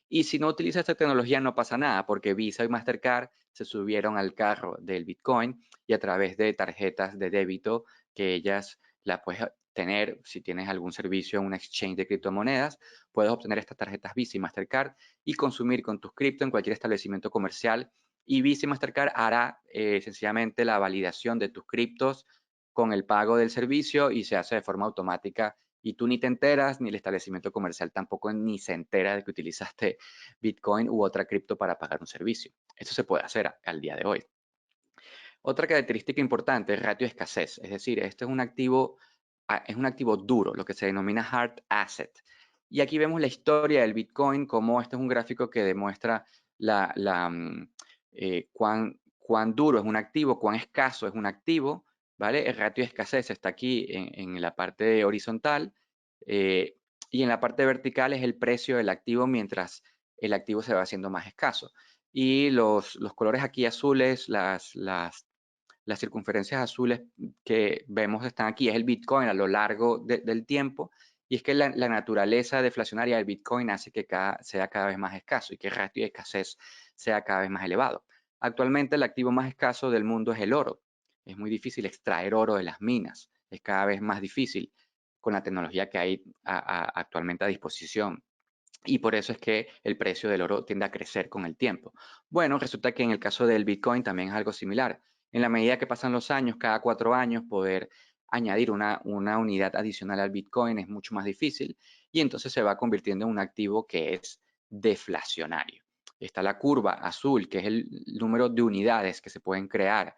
Y si no utilizas esta tecnología no pasa nada, porque Visa y Mastercard se subieron al carro del Bitcoin y a través de tarjetas de débito que ellas la puedes tener si tienes algún servicio en un exchange de criptomonedas, puedes obtener estas tarjetas Visa y Mastercard y consumir con tus cripto en cualquier establecimiento comercial. Y Visa y Mastercard hará sencillamente la validación de tus criptos con el pago del servicio y se hace de forma automática y tú ni te enteras, ni el establecimiento comercial tampoco ni se entera de que utilizaste Bitcoin u otra cripto para pagar un servicio. Eso se puede hacer al día de hoy. Otra característica importante es ratio de escasez, es decir, este es un activo duro, lo que se denomina hard asset. Y aquí vemos la historia del Bitcoin, como este es un gráfico que demuestra cuán duro es un activo, cuán escaso es un activo, ¿vale? El ratio de escasez está aquí en la parte horizontal eh, y en la parte vertical es el precio del activo mientras el activo se va haciendo más escaso. Y los colores aquí azules, las circunferencias azules que vemos están aquí, es el Bitcoin a lo largo del tiempo, y es que la naturaleza deflacionaria del Bitcoin hace que sea cada vez más escaso y que el ratio de escasez sea cada vez más elevado. Actualmente el activo más escaso del mundo es el oro. Es muy difícil extraer oro de las minas, es cada vez más difícil con la tecnología que hay actualmente a disposición. Y por eso es que el precio del oro tiende a crecer con el tiempo. Bueno, resulta que en el caso del Bitcoin también es algo similar. En la medida que pasan los años, cada 4 años, poder añadir una unidad adicional al Bitcoin es mucho más difícil y entonces se va convirtiendo en un activo que es deflacionario. Está la curva azul, que es el número de unidades que se pueden crear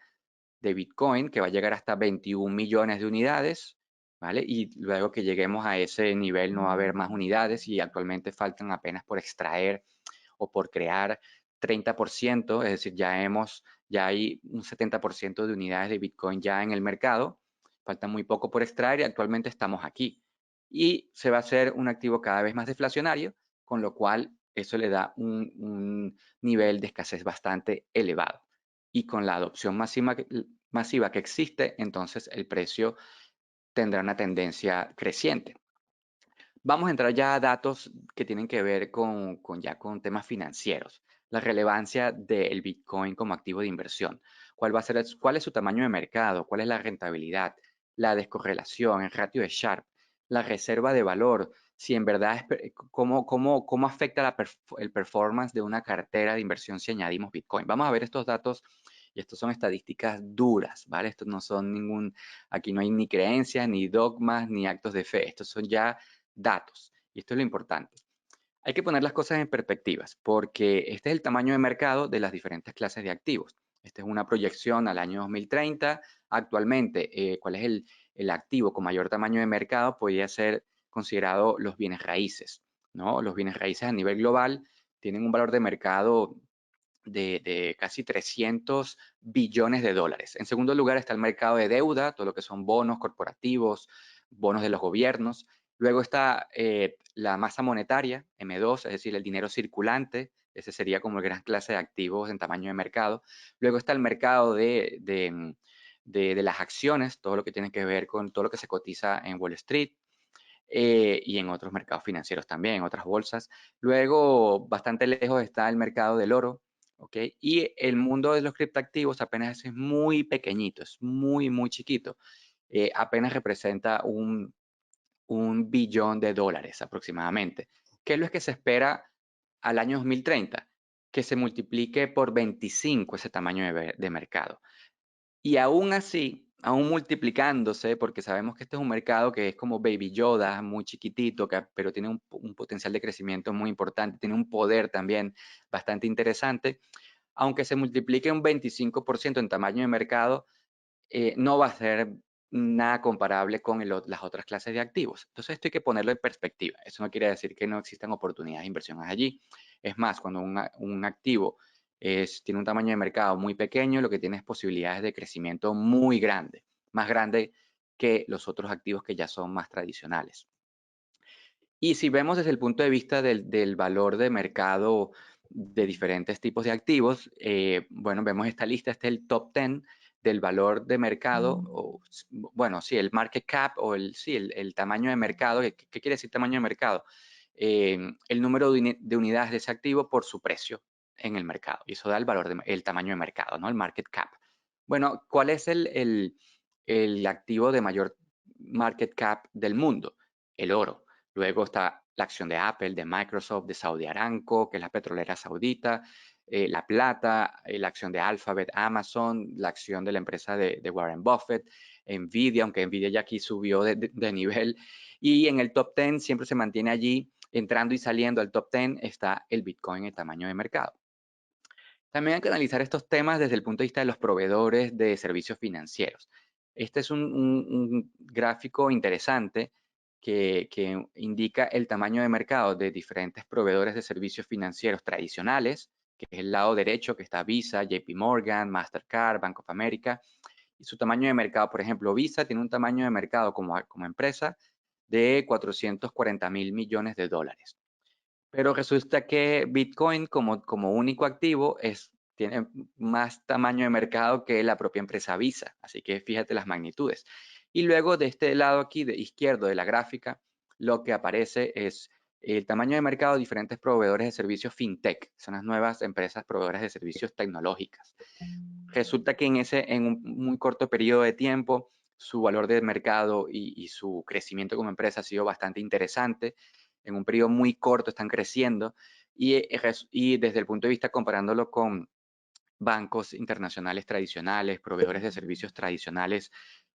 de Bitcoin, que va a llegar hasta 21 millones de unidades, ¿vale? Y luego que lleguemos a ese nivel no va a haber más unidades y actualmente faltan apenas por extraer o por crear 30%, es decir, ya hay un 70% de unidades de Bitcoin ya en el mercado, falta muy poco por extraer y actualmente estamos aquí. Y se va a hacer un activo cada vez más deflacionario, con lo cual eso le da un nivel de escasez bastante elevado. Y con la adopción masiva que existe, entonces el precio tendrá una tendencia creciente. Vamos a entrar ya a datos que tienen que ver con temas financieros. La relevancia del Bitcoin como activo de inversión. ¿Cuál es su tamaño de mercado? ¿Cuál es la rentabilidad? La descorrelación, el ratio de Sharpe, la reserva de valor. Si en verdad cómo afecta el performance de una cartera de inversión si añadimos Bitcoin. Vamos a ver estos datos y estos son estadísticas duras, ¿vale? Estos no son aquí no hay ni creencias, ni dogmas, ni actos de fe. Estos son ya datos. Y esto es lo importante. Hay que poner las cosas en perspectivas, porque este es el tamaño de mercado de las diferentes clases de activos. Esta es una proyección al año 2030. Actualmente, ¿cuál es el activo con mayor tamaño de mercado? Podría ser considerado los bienes raíces, ¿no? Los bienes raíces a nivel global tienen un valor de mercado de casi 300 billones de dólares. En segundo lugar está el mercado de deuda, todo lo que son bonos corporativos, bonos de los gobiernos. Luego está la masa monetaria, M2, es decir, el dinero circulante. Ese sería como la gran clase de activos en tamaño de mercado. Luego está el mercado de las acciones, todo lo que tiene que ver con todo lo que se cotiza en Wall Street. Y en otros mercados financieros también, en otras bolsas. Luego, bastante lejos está el mercado del oro, ¿ok? Y el mundo de los criptoactivos apenas es muy pequeñito, es muy, muy chiquito. Apenas representa un billón de dólares aproximadamente. ¿Qué es lo que se espera al año 2030? Que se multiplique por 25 ese tamaño de mercado. Y aún así, aún multiplicándose, porque sabemos que este es un mercado que es como Baby Yoda, muy chiquitito, pero tiene un potencial de crecimiento muy importante, tiene un poder también bastante interesante, aunque se multiplique un 25% en tamaño de mercado, no va a ser nada comparable con las otras clases de activos. Entonces esto hay que ponerlo en perspectiva. Eso no quiere decir que no existan oportunidades de inversiones allí. Es más, cuando un activo tiene un tamaño de mercado muy pequeño, lo que tiene es posibilidades de crecimiento muy grande, más grande que los otros activos que ya son más tradicionales. Y si vemos desde el punto de vista del valor de mercado de diferentes tipos de activos, bueno, vemos esta lista, este es el top 10 del valor de mercado, o, bueno, sí, el market cap o el tamaño de mercado. ¿Qué quiere decir tamaño de mercado? El número de unidades de ese activo por su precio en el mercado. Y eso da el valor, el tamaño de mercado, ¿no? El market cap. Bueno, ¿cuál es el activo de mayor market cap del mundo? El oro. Luego está la acción de Apple, de Microsoft, de Saudi Aramco, que es la petrolera saudita, la plata, la acción de Alphabet, Amazon, la acción de la empresa de Warren Buffett, Nvidia, aunque Nvidia ya aquí subió de nivel. Y en el top 10 siempre se mantiene allí, entrando y saliendo al top 10 está el Bitcoin en tamaño de mercado. También hay que analizar estos temas desde el punto de vista de los proveedores de servicios financieros. Este es un gráfico interesante que indica el tamaño de mercado de diferentes proveedores de servicios financieros tradicionales, que es el lado derecho, que está Visa, JP Morgan, Mastercard, Bank of America, y su tamaño de mercado. Por ejemplo, Visa tiene un tamaño de mercado como empresa de 440.000 millones de dólares. Pero resulta que Bitcoin como único activo tiene más tamaño de mercado que la propia empresa Visa. Así que fíjate las magnitudes. Y luego de este lado aquí de izquierdo de la gráfica, lo que aparece es el tamaño de mercado de diferentes proveedores de servicios fintech. Son las nuevas empresas proveedoras de servicios tecnológicas. Resulta que en un muy corto periodo de tiempo, su valor de mercado y su crecimiento como empresa ha sido bastante interesante. En un periodo muy corto están creciendo y desde el punto de vista comparándolo con bancos internacionales tradicionales, proveedores de servicios tradicionales,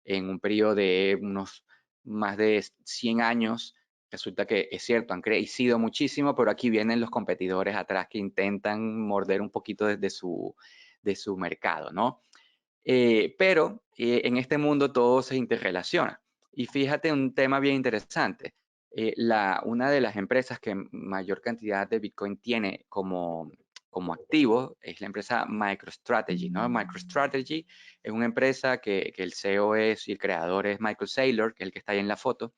en un periodo de unos más de 100 años, resulta que es cierto, han crecido muchísimo, pero aquí vienen los competidores atrás que intentan morder un poquito de su mercado, ¿no? Pero en este mundo todo se interrelaciona. Y fíjate un tema bien interesante. Una de las empresas que mayor cantidad de Bitcoin tiene como activo es la empresa MicroStrategy, ¿no? MicroStrategy es una empresa que el CEO es y el creador es Michael Saylor, que es el que está ahí en la foto.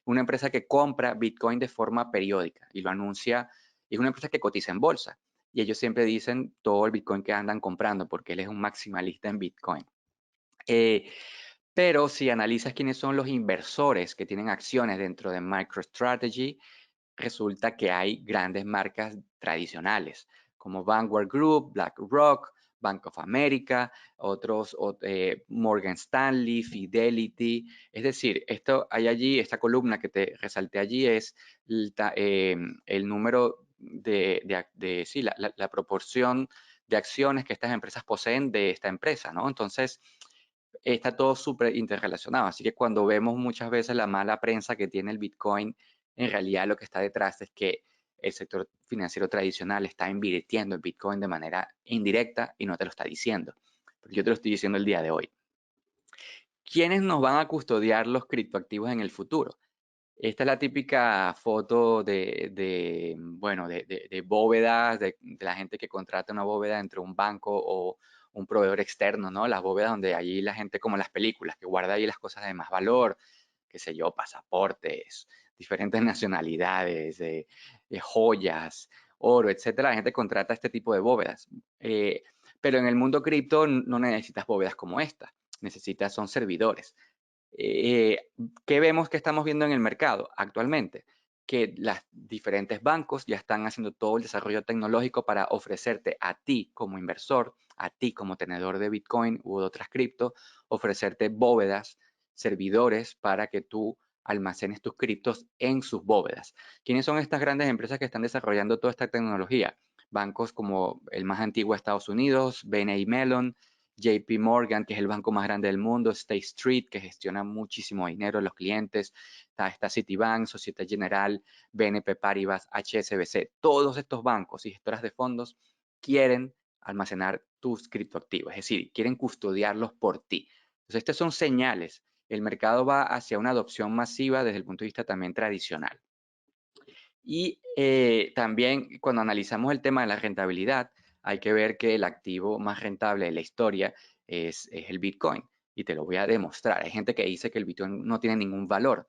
Una empresa que compra Bitcoin de forma periódica y lo anuncia. Es una empresa que cotiza en bolsa. Y ellos siempre dicen todo el Bitcoin que andan comprando porque él es un maximalista en Bitcoin. Eh, pero si analizas quiénes son los inversores que tienen acciones dentro de MicroStrategy, resulta que hay grandes marcas tradicionales como Vanguard Group, BlackRock, Bank of America, Morgan Stanley, Fidelity. Es decir, hay allí, esta columna que te resalté allí es el número sí, la proporción de acciones que estas empresas poseen de esta empresa, ¿no? Entonces, está todo súper interrelacionado. Así que cuando vemos muchas veces la mala prensa que tiene el Bitcoin, en realidad lo que está detrás es que el sector financiero tradicional está invirtiendo en Bitcoin de manera indirecta y no te lo está diciendo. Pero yo te lo estoy diciendo el día de hoy. ¿Quiénes nos van a custodiar los criptoactivos en el futuro? Esta es la típica foto bueno, de bóvedas, de la gente que contrata una bóveda entre un banco o un proveedor externo, ¿no? Las bóvedas donde allí la gente, como en las películas, que guarda ahí las cosas de más valor, qué sé yo, pasaportes, diferentes nacionalidades, joyas, oro, etcétera. La gente contrata este tipo de bóvedas. Pero en el mundo cripto no necesitas bóvedas como esta, son servidores. Eh, ¿Qué vemos que estamos viendo en el mercado actualmente? Que los diferentes bancos ya están haciendo todo el desarrollo tecnológico para ofrecerte a ti como inversor, a ti como tenedor de Bitcoin u otras cripto, ofrecerte bóvedas, servidores para que tú almacenes tus criptos en sus bóvedas. ¿Quiénes son estas grandes empresas que están desarrollando toda esta tecnología? Bancos como el más antiguo de Estados Unidos, BNY Mellon, JP Morgan, que es el banco más grande del mundo, State Street, que gestiona muchísimo dinero de los clientes, está Citibank, Societe General, BNP Paribas, HSBC. Todos estos bancos y gestoras de fondos quieren almacenar tus criptoactivos, es decir, quieren custodiarlos por ti. Entonces, estas son señales. El mercado va hacia una adopción masiva desde el punto de vista también tradicional. Y también cuando analizamos el tema de la rentabilidad, hay que ver que el activo más rentable de la historia es el Bitcoin. Y te lo voy a demostrar. Hay gente que dice que el Bitcoin no tiene ningún valor,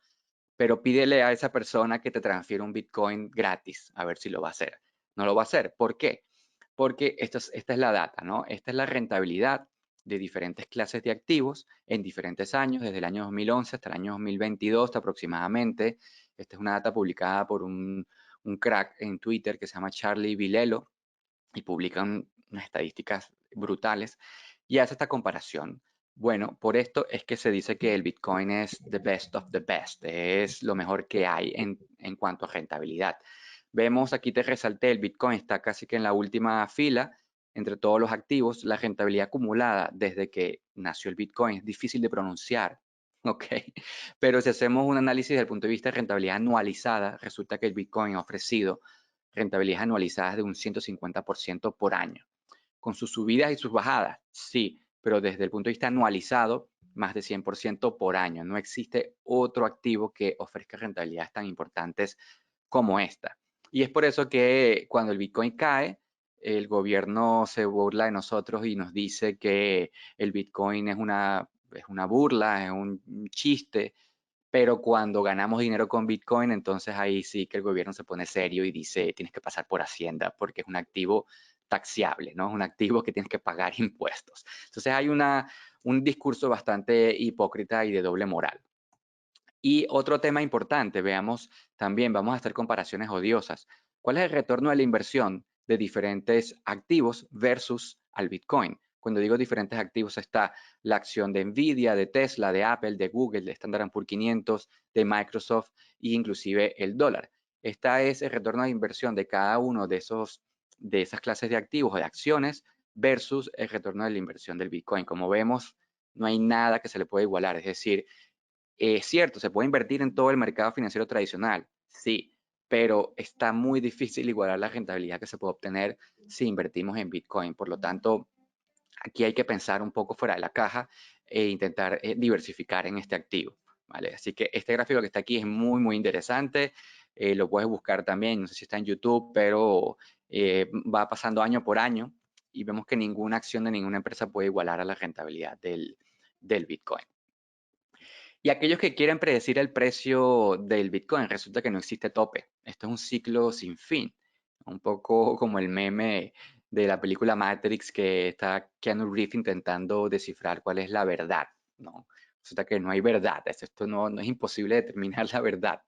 pero pídele a esa persona que te transfiera un Bitcoin gratis, a ver si lo va a hacer. No lo va a hacer. ¿Por qué? Porque esta es la data, ¿no? Esta es la rentabilidad de diferentes clases de activos en diferentes años, desde el año 2011 hasta el año 2022 aproximadamente. Esta es una data publicada por un crack en Twitter que se llama Charlie Vilelo y publican unas estadísticas brutales y hace esta comparación. Bueno, por esto es que se dice que el Bitcoin es the best of the best, es lo mejor que hay en cuanto a rentabilidad. Vemos, aquí te resalté, el Bitcoin está casi que en la última fila entre todos los activos. La rentabilidad acumulada desde que nació el Bitcoin es difícil de pronunciar, ¿ok? Pero si hacemos un análisis desde el punto de vista de rentabilidad anualizada, resulta que el Bitcoin ha ofrecido rentabilidades anualizadas de un 150% por año, con sus subidas y sus bajadas, sí, pero desde el punto de vista anualizado, más de 100% por año. No existe otro activo que ofrezca rentabilidades tan importantes como esta. Y es por eso que cuando el Bitcoin cae, el gobierno se burla de nosotros y nos dice que el Bitcoin es una burla, es un chiste, pero cuando ganamos dinero con Bitcoin, entonces ahí sí que el gobierno se pone serio y dice, tienes que pasar por Hacienda porque es un activo taxiable, ¿no? Es un activo que tienes que pagar impuestos. Entonces hay un discurso bastante hipócrita y de doble moral. Y otro tema importante, veamos también, vamos a hacer comparaciones odiosas. ¿Cuál es el retorno de la inversión de diferentes activos versus al Bitcoin? Cuando digo diferentes activos está la acción de Nvidia, de Tesla, de Apple, de Google, de Standard Poor's 500, de Microsoft e inclusive el dólar. Esta es el retorno de inversión de cada uno de esas clases de activos o de acciones versus el retorno de la inversión del Bitcoin. Como vemos, no hay nada que se le pueda igualar. Es decir, es cierto, se puede invertir en todo el mercado financiero tradicional, sí, pero está muy difícil igualar la rentabilidad que se puede obtener si invertimos en Bitcoin. Por lo tanto, aquí hay que pensar un poco fuera de la caja e intentar diversificar en este activo, ¿vale? Así que este gráfico que está aquí es muy, muy interesante. Lo puedes buscar también, no sé si está en YouTube, pero va pasando año por año y vemos que ninguna acción de ninguna empresa puede igualar a la rentabilidad del Bitcoin. Y aquellos que quieren predecir el precio del Bitcoin, resulta que no existe tope. Esto es un ciclo sin fin. Un poco como el meme de la película Matrix que está Keanu Reeves intentando descifrar cuál es la verdad, ¿no? Resulta que no hay verdad. Esto no es imposible determinar la verdad.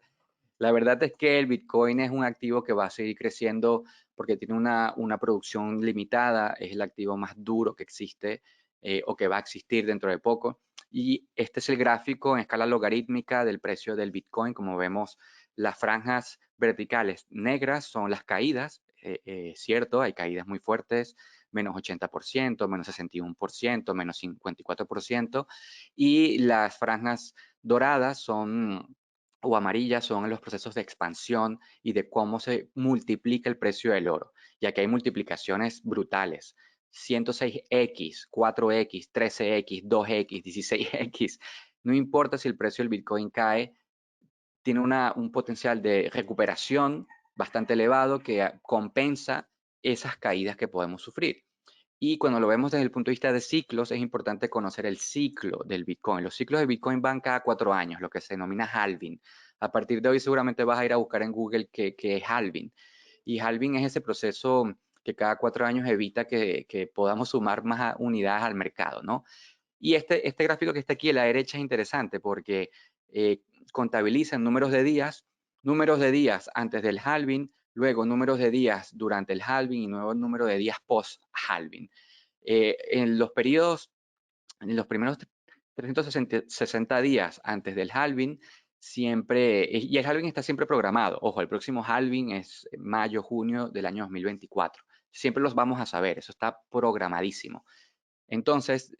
La verdad es que el Bitcoin es un activo que va a seguir creciendo porque tiene una producción limitada, es el activo más duro que existe o que va a existir dentro de poco. Y este es el gráfico en escala logarítmica del precio del Bitcoin. Como vemos, las franjas verticales negras son las caídas, cierto, hay caídas muy fuertes, menos 80%, menos 61%, menos 54%, y las franjas doradas son o amarillas son los procesos de expansión y de cómo se multiplica el precio del oro. Y aquí hay multiplicaciones brutales. 106x, 4x, 13x, 2x, 16x. No importa si el precio del Bitcoin cae, tiene un potencial de recuperación bastante elevado que compensa esas caídas que podemos sufrir. Y cuando lo vemos desde el punto de vista de ciclos, es importante conocer el ciclo del Bitcoin. Los ciclos de Bitcoin van cada 4 años, lo que se denomina halving. A partir de hoy seguramente vas a ir a buscar en Google qué es halving. Y halving es ese proceso que cada 4 años evita que podamos sumar más unidades al mercado, ¿no? Y este gráfico que está aquí a la derecha es interesante porque eh, contabiliza números de días antes del halving, luego números de días durante el halving y nuevo número de días post-halving. En los periodos, en los primeros 360 días antes del halving, siempre, y el halving está siempre programado. Ojo, el próximo halving es mayo, junio del año 2024. Siempre los vamos a saber, eso está programadísimo. Entonces,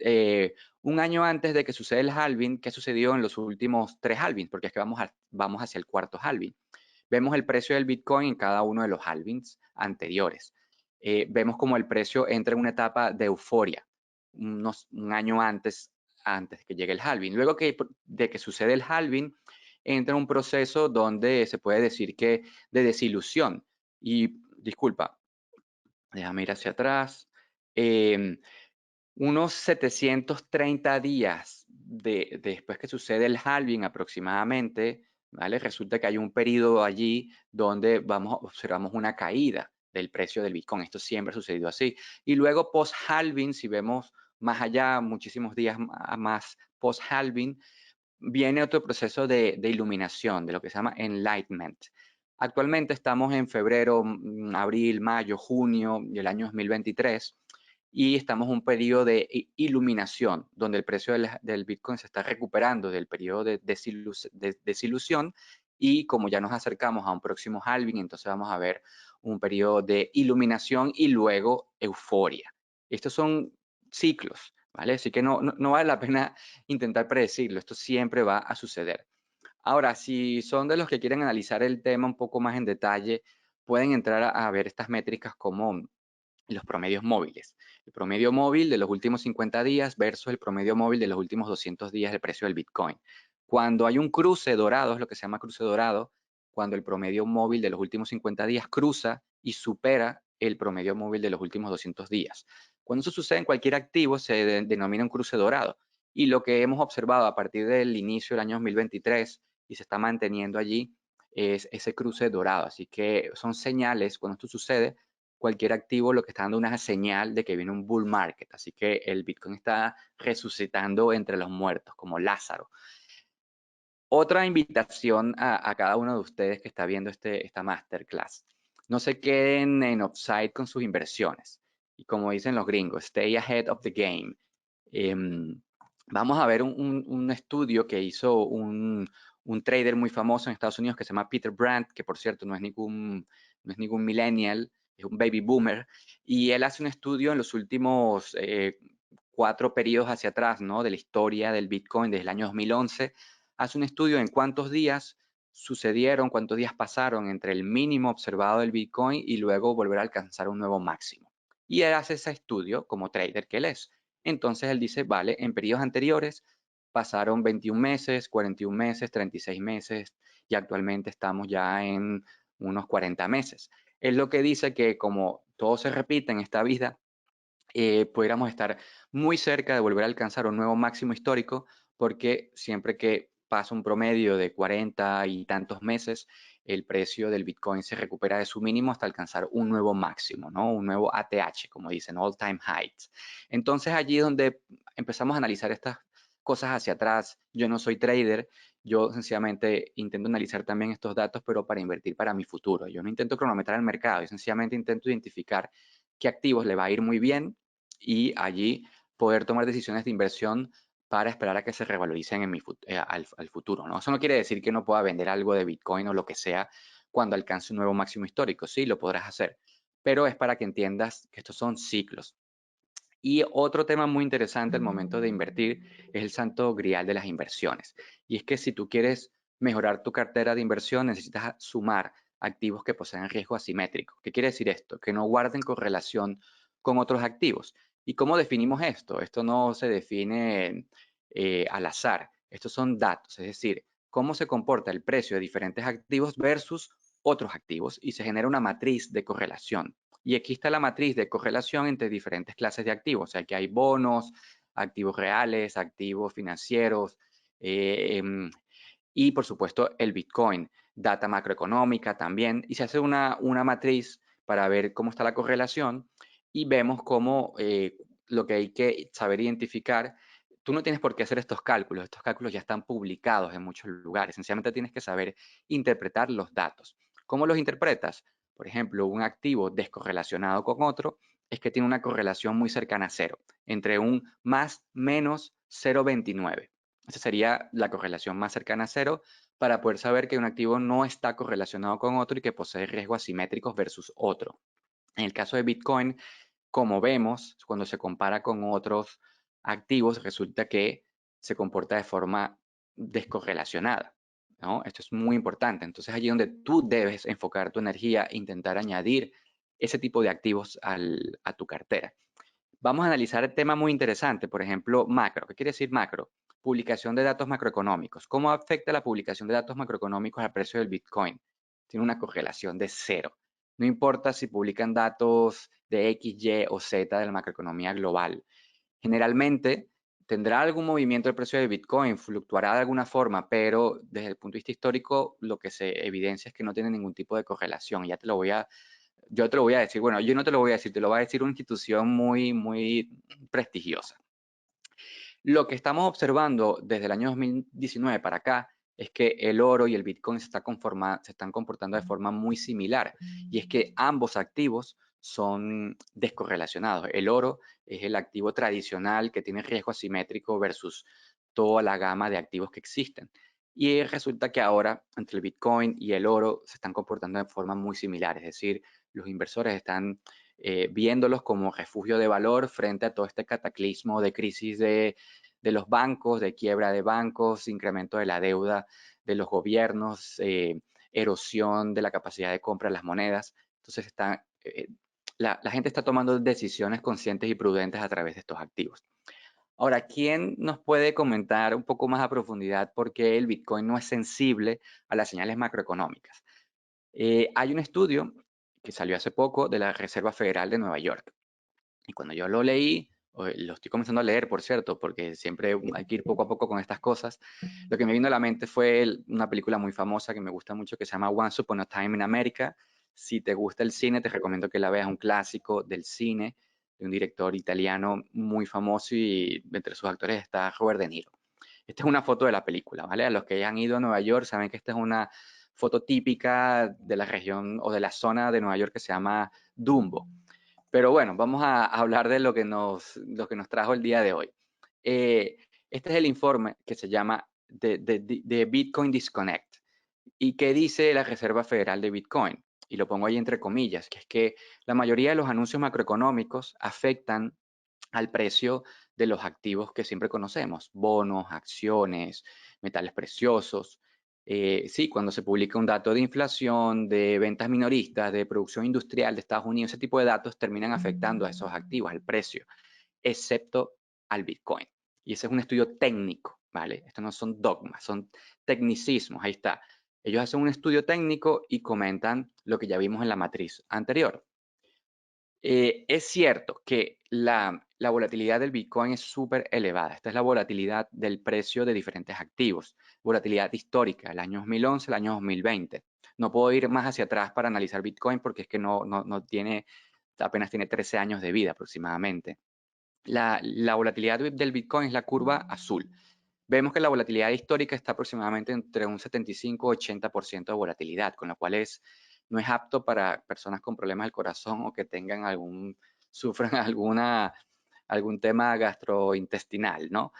un año antes de que suceda el halving, ¿qué sucedió en los últimos 3 halvings? Porque es que vamos hacia el cuarto halving. Vemos el precio del Bitcoin en cada uno de los halvings anteriores. Vemos como el precio entra en una etapa de euforia, un año antes de que llegue el halving. Luego de que sucede el halving, entra un proceso donde se puede decir que de desilusión. Y disculpa, Déjame ir hacia atrás. Em, Unos 730 días después que sucede el halving aproximadamente, ¿vale? Resulta que hay un periodo allí donde observamos una caída del precio del Bitcoin. Esto siempre ha sucedido así. Y luego post-halving, si vemos más allá, muchísimos días más post-halving, viene otro proceso de iluminación, de lo que se llama enlightenment. Actualmente estamos en febrero, abril, mayo, junio del año 2023 y estamos en un periodo de iluminación, donde el precio del Bitcoin se está recuperando del periodo de desilusión y como ya nos acercamos a un próximo halving, entonces vamos a ver un periodo de iluminación y luego euforia. Estos son ciclos, ¿vale? Así que no vale la pena intentar predecirlo, esto siempre va a suceder. Ahora, si son de los que quieren analizar el tema un poco más en detalle, pueden entrar a ver estas métricas como los promedios móviles. El promedio móvil de los últimos 50 días versus el promedio móvil de los últimos 200 días del precio del Bitcoin. Cuando hay un cruce dorado, es lo que se llama cruce dorado, cuando el promedio móvil de los últimos 50 días cruza y supera el promedio móvil de los últimos 200 días. Cuando eso sucede en cualquier activo, se denomina un cruce dorado. Y lo que hemos observado a partir del inicio del año 2023 y se está manteniendo allí es ese cruce dorado. Así que son señales, cuando esto sucede, cualquier activo lo que está dando una señal de que viene un bull market. Así que el Bitcoin está resucitando entre los muertos, como Lázaro. Otra invitación a cada uno de ustedes que está viendo esta masterclass. No se queden en offside con sus inversiones. Y como dicen los gringos, stay ahead of the game. Vamos a ver un estudio que hizo un trader muy famoso en Estados Unidos que se llama Peter Brandt, que por cierto no es ningún millennial, es un baby boomer, y él hace un estudio en los últimos 4 periodos hacia atrás, ¿no? De la historia del Bitcoin desde el año 2011. Hace un estudio en cuántos días sucedieron, cuántos días pasaron entre el mínimo observado del Bitcoin y luego volver a alcanzar un nuevo máximo. Y él hace ese estudio como trader que él es. Entonces él dice, vale, en periodos anteriores pasaron 21 meses, 41 meses, 36 meses y actualmente estamos ya en unos 40 meses. Es lo que dice que como todo se repite en esta vida, pudiéramos estar muy cerca de volver a alcanzar un nuevo máximo histórico porque siempre que pasa un promedio de 40 y tantos meses, el precio del Bitcoin se recupera de su mínimo hasta alcanzar un nuevo máximo, ¿no? Un nuevo ATH, como dicen, all time highs. Entonces allí es donde empezamos a analizar estas cosas hacia atrás. Yo no soy trader, yo sencillamente intento analizar también estos datos, pero para invertir para mi futuro. Yo no intento cronometrar el mercado, yo sencillamente intento identificar qué activos le va a ir muy bien y allí poder tomar decisiones de inversión para esperar a que se revaloricen al futuro, ¿no? Eso no quiere decir que no pueda vender algo de Bitcoin o lo que sea cuando alcance un nuevo máximo histórico. Sí, lo podrás hacer, pero es para que entiendas que estos son ciclos. Y otro tema muy interesante al momento de invertir es el santo grial de las inversiones. Y es que si tú quieres mejorar tu cartera de inversión, necesitas sumar activos que poseen riesgo asimétrico. ¿Qué quiere decir esto? Que no guarden correlación con otros activos. ¿Y cómo definimos esto? Esto no se define al azar. Estos son datos, es decir, cómo se comporta el precio de diferentes activos versus otros activos y se genera una matriz de correlación. Y aquí está la matriz de correlación entre diferentes clases de activos. O sea, que hay bonos, activos reales, activos financieros y, por supuesto, el Bitcoin, data macroeconómica también. Y se hace una matriz para ver cómo está la correlación y vemos cómo lo que hay que saber identificar. Tú no tienes por qué hacer estos cálculos ya están publicados en muchos lugares, sencillamente tienes que saber interpretar los datos. ¿Cómo los interpretas? Por ejemplo, un activo descorrelacionado con otro es que tiene una correlación muy cercana a cero, entre un más menos 0,29. Esa sería la correlación más cercana a cero para poder saber que un activo no está correlacionado con otro y que posee riesgos asimétricos versus otro. En el caso de Bitcoin, como vemos, cuando se compara con otros activos, resulta que se comporta de forma descorrelacionada, ¿no? Esto es muy importante. Entonces, allí es donde tú debes enfocar tu energía e intentar añadir ese tipo de activos a tu cartera. Vamos a analizar el tema muy interesante, por ejemplo, macro. ¿Qué quiere decir macro? Publicación de datos macroeconómicos. ¿Cómo afecta la publicación de datos macroeconómicos al precio del Bitcoin? Tiene una correlación de cero. No importa si publican datos de X, Y o Z de la macroeconomía global. Generalmente tendrá algún movimiento el precio de Bitcoin, fluctuará de alguna forma, pero desde el punto de vista histórico lo que se evidencia es que no tiene ningún tipo de correlación. Yo te lo voy a decir, bueno, yo no te lo voy a decir, te lo va a decir una institución muy prestigiosa. Lo que estamos observando desde el año 2019 para acá es que el oro y el Bitcoin se están comportando de forma muy similar. Y es que ambos activos son descorrelacionados. El oro es el activo tradicional que tiene riesgo asimétrico versus toda la gama de activos que existen. Y resulta que ahora entre el Bitcoin y el oro se están comportando de forma muy similar. Es decir, los inversores están viéndolos como refugio de valor frente a todo este cataclismo de crisis de los bancos, de quiebra de bancos, incremento de la deuda de los gobiernos, erosión de la capacidad de compra de las monedas. Entonces la gente está tomando decisiones conscientes y prudentes a través de estos activos. Ahora, ¿quién nos puede comentar un poco más a profundidad por qué el Bitcoin no es sensible a las señales macroeconómicas? Hay un estudio que salió hace poco de la Reserva Federal de Nueva York. Y cuando yo lo leí, lo estoy comenzando a leer, por cierto, porque siempre hay que ir poco a poco con estas cosas, lo que me vino a la mente fue una película muy famosa que me gusta mucho que se llama Once Upon a Time in America. Si te gusta el cine, te recomiendo que la veas, un clásico del cine, de un director italiano muy famoso y entre sus actores está Robert De Niro. Esta es una foto de la película, ¿vale? A los que han ido a Nueva York saben que esta es una foto típica de la región o de la zona de Nueva York que se llama Dumbo. Pero bueno, vamos a hablar de lo que nos trajo el día de hoy. Este es el informe que se llama de Bitcoin Disconnect. ¿Y qué dice la Reserva Federal de Bitcoin? Y lo pongo ahí entre comillas, que es que la mayoría de los anuncios macroeconómicos afectan al precio de los activos que siempre conocemos, bonos, acciones, metales preciosos. Sí, cuando se publica un dato de inflación, de ventas minoristas, de producción industrial de Estados Unidos, ese tipo de datos terminan afectando a esos activos, al precio, excepto al Bitcoin. Y ese es un estudio técnico, ¿vale? Estos no son dogmas, son tecnicismos, ahí está. Ellos hacen un estudio técnico y comentan lo que ya vimos en la matriz anterior. Es cierto que la volatilidad del Bitcoin es súper elevada. Esta es la volatilidad del precio de diferentes activos. Volatilidad histórica, el año 2011, el año 2020. No puedo ir más hacia atrás para analizar Bitcoin porque es que apenas tiene 13 años de vida aproximadamente. La volatilidad del Bitcoin es la curva azul. Vemos que la volatilidad histórica está aproximadamente entre un 75-80% de volatilidad, con lo cual no es apto para personas con problemas del corazón o que sufran algún tema gastrointestinal, ¿no?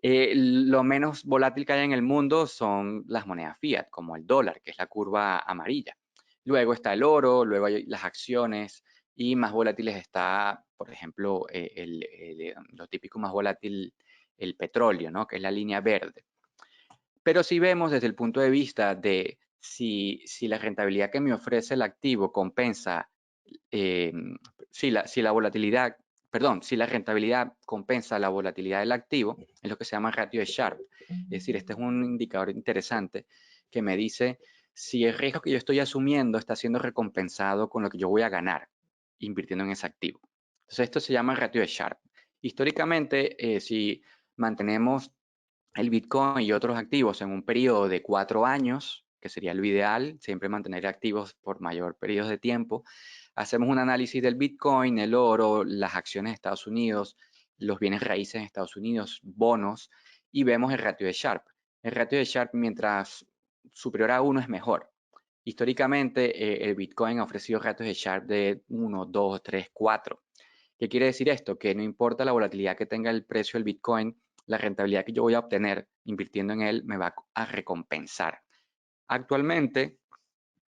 Lo menos volátil que hay en el mundo son las monedas fiat, como el dólar, que es la curva amarilla. Luego está el oro, luego hay las acciones y más volátiles está, por ejemplo, lo típico más volátil, el petróleo, ¿no? Que es la línea verde. Pero si vemos desde el punto de vista de si la rentabilidad que me ofrece el activo compensa, eh, si la volatilidad, perdón, si la rentabilidad compensa la volatilidad del activo, es lo que se llama ratio de Sharpe. Es decir, este es un indicador interesante que me dice si el riesgo que yo estoy asumiendo está siendo recompensado con lo que yo voy a ganar invirtiendo en ese activo. Entonces, esto se llama ratio de Sharpe. Históricamente, si mantenemos el Bitcoin y otros activos en un periodo de 4 años, que sería lo ideal, siempre mantener activos por mayor periodo de tiempo. Hacemos un análisis del Bitcoin, el oro, las acciones de Estados Unidos, los bienes raíces en Estados Unidos, bonos, y vemos el ratio de Sharpe. El ratio de Sharpe, mientras superior a 1 es mejor. Históricamente, el Bitcoin ha ofrecido ratios de Sharpe de 1, 2, 3, 4. ¿Qué quiere decir esto? Que no importa la volatilidad que tenga el precio del Bitcoin, la rentabilidad que yo voy a obtener invirtiendo en él me va a recompensar. Actualmente,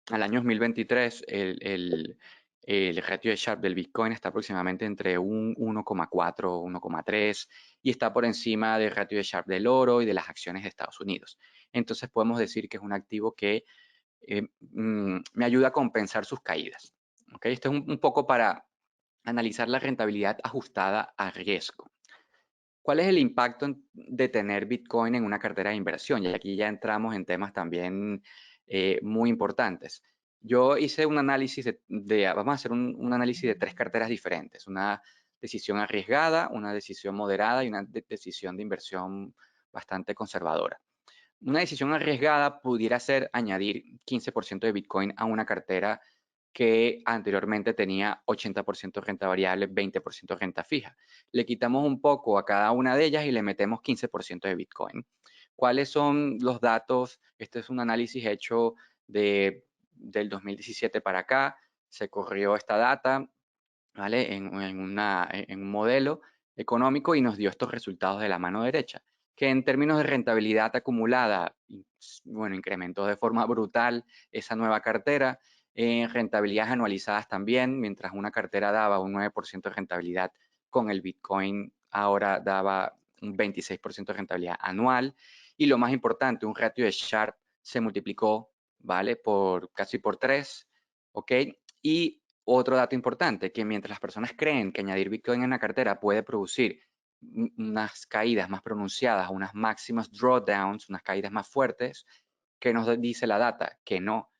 al año 2023, el ratio de Sharpe del Bitcoin está aproximadamente entre un 1,4 o 1,3 y está por encima del ratio de Sharpe del oro y de las acciones de Estados Unidos. Entonces podemos decir que es un activo que me ayuda a compensar sus caídas. ¿Okay? Esto es un poco para analizar la rentabilidad ajustada a riesgo. ¿Cuál es el impacto de tener Bitcoin en una cartera de inversión? Y aquí ya entramos en temas también muy importantes. Yo hice un análisis vamos a hacer un análisis de 3 carteras diferentes, una decisión arriesgada, una decisión moderada y una decisión de inversión bastante conservadora. Una decisión arriesgada pudiera ser añadir 15% de Bitcoin a una cartera que anteriormente tenía 80% renta variable, 20% renta fija. Le quitamos un poco a cada una de ellas y le metemos 15% de Bitcoin. ¿Cuáles son los datos? Este es un análisis hecho del 2017 para acá. Se corrió esta data, ¿vale? En un modelo económico y nos dio estos resultados de la mano derecha, que en términos de rentabilidad acumulada, bueno, incrementó de forma brutal esa nueva cartera. En rentabilidades anualizadas también, mientras una cartera daba un 9% de rentabilidad, con el Bitcoin ahora daba un 26% de rentabilidad anual. Y lo más importante, un ratio de Sharpe se multiplicó, ¿vale? Casi por 3, ¿ok? Y otro dato importante, que mientras las personas creen que añadir Bitcoin en la cartera puede producir unas caídas más pronunciadas, unas máximas drawdowns, unas caídas más fuertes, que nos dice la data que no,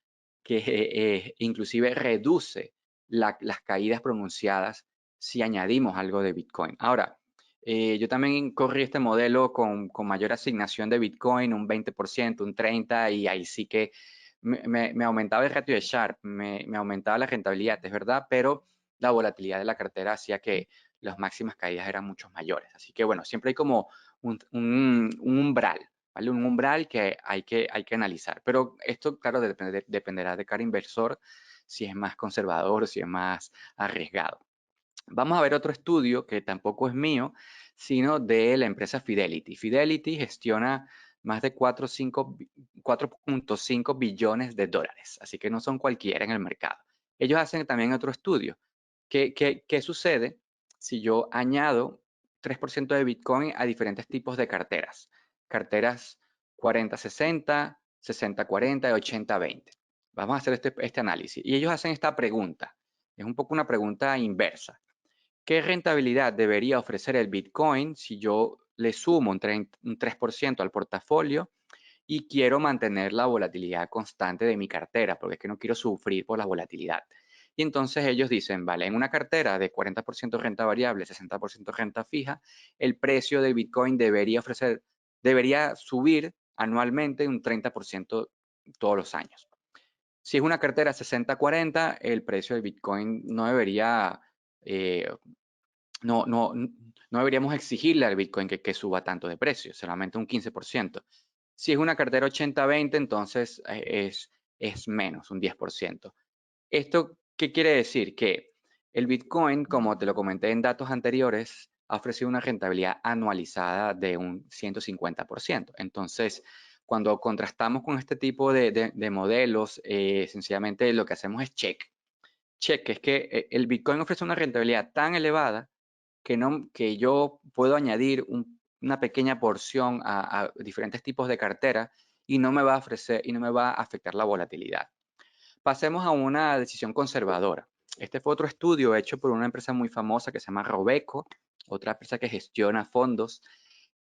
que inclusive reduce las caídas pronunciadas si añadimos algo de Bitcoin. Ahora, yo también corrí este modelo con mayor asignación de Bitcoin, un 20%, un 30%, y ahí sí que me aumentaba el ratio de Sharpe, me aumentaba la rentabilidad, es verdad, pero la volatilidad de la cartera hacía que las máximas caídas eran mucho mayores. Así que bueno, siempre hay como un umbral, ¿vale? Un umbral que hay que analizar. Pero esto, claro, dependerá de cada inversor, si es más conservador, si es más arriesgado. Vamos a ver otro estudio que tampoco es mío, sino de la empresa Fidelity. Fidelity gestiona más de 4.5 billones de dólares, así que no son cualquiera en el mercado. Ellos hacen también otro estudio. ¿Qué sucede si yo añado 3% de Bitcoin a diferentes tipos de carteras? Carteras 40-60, 60-40 y 80-20. Vamos a hacer este análisis. Y ellos hacen esta pregunta. Es un poco una pregunta inversa. ¿Qué rentabilidad debería ofrecer el Bitcoin si yo le sumo un 3% al portafolio y quiero mantener la volatilidad constante de mi cartera? Porque es que no quiero sufrir por la volatilidad. Y entonces ellos dicen, vale, en una cartera de 40% renta variable, 60% renta fija, el precio del Bitcoin debería subir anualmente un 30% todos los años. Si es una cartera 60-40, el precio del Bitcoin no debería eh, no deberíamos exigirle al Bitcoin que suba tanto de precio, solamente un 15%. Si es una cartera 80-20, entonces es menos, un 10%. ¿Esto qué quiere decir? Que el Bitcoin, como te lo comenté en datos anteriores, ha ofrecido una rentabilidad anualizada de un 150%. Entonces, cuando contrastamos con este tipo de modelos, sencillamente lo que hacemos es check. Check, es que el Bitcoin ofrece una rentabilidad tan elevada que yo puedo añadir una pequeña porción a diferentes tipos de cartera y no me va a ofrecer y no me va a afectar la volatilidad. Pasemos a una decisión conservadora. Este fue otro estudio hecho por una empresa muy famosa que se llama Robeco, otra empresa que gestiona fondos.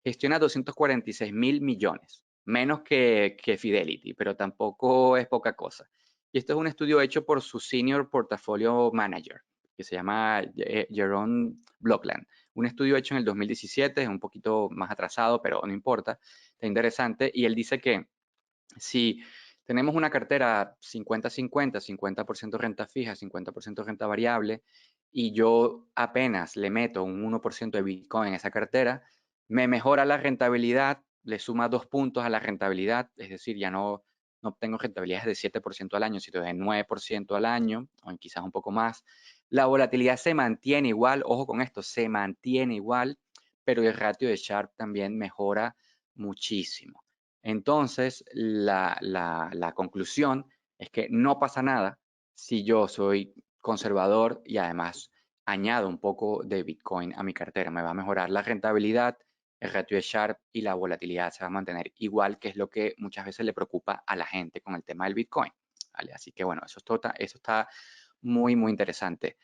Gestiona 246 mil millones, menos que Fidelity, pero tampoco es poca cosa. Y esto es un estudio hecho por su Senior Portfolio Manager, que se llama Jerome Blockland. Un estudio hecho en el 2017, es un poquito más atrasado, pero no importa, está interesante. Y él dice que si tenemos una cartera 50-50, 50% renta fija, 50% renta variable, y yo apenas le meto un 1% de Bitcoin en esa cartera, me mejora la rentabilidad, le suma 2 puntos a la rentabilidad, es decir, ya no obtengo rentabilidades de 7% al año, sino de 9% al año, o quizás un poco más. La volatilidad se mantiene igual, ojo con esto, se mantiene igual, pero el ratio de Sharpe también mejora muchísimo. Entonces, la conclusión es que no pasa nada si yo soy conservador y además añado un poco de Bitcoin a mi cartera. Me va a mejorar la rentabilidad, el ratio de Sharpe y la volatilidad se va a mantener igual, que es lo que muchas veces le preocupa a la gente con el tema del Bitcoin. ¿Vale? Así que bueno, eso está muy, muy interesante.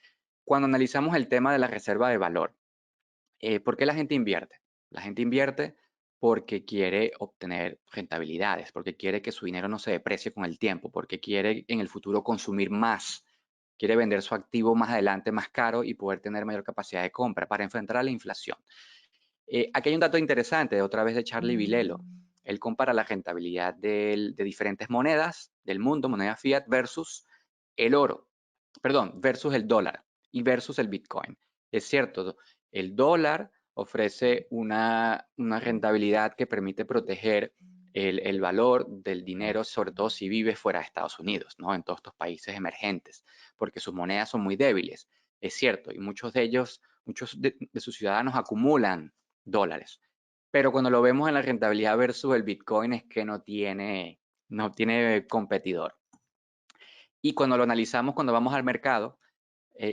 Cuando analizamos el tema de la reserva de valor, ¿por qué la gente invierte? La gente invierte porque quiere obtener rentabilidades, porque quiere que su dinero no se deprecie con el tiempo, porque quiere en el futuro consumir más, quiere vender su activo más adelante más caro y poder tener mayor capacidad de compra para enfrentar a la inflación. Aquí hay un dato interesante, otra vez de Charlie Vilelo. Él compara la rentabilidad de diferentes monedas del mundo, moneda fiat, versus el oro, perdón, versus el dólar y versus el Bitcoin. Es cierto, el dólar ofrece una rentabilidad que permite proteger el valor del dinero, sobre todo si vive fuera de Estados Unidos, ¿no? En todos estos países emergentes, porque sus monedas son muy débiles. Es cierto, y muchos de ellos, muchos de sus ciudadanos acumulan dólares. Pero cuando lo vemos en la rentabilidad versus el Bitcoin es que no tiene competidor. Y cuando lo analizamos, cuando vamos al mercado,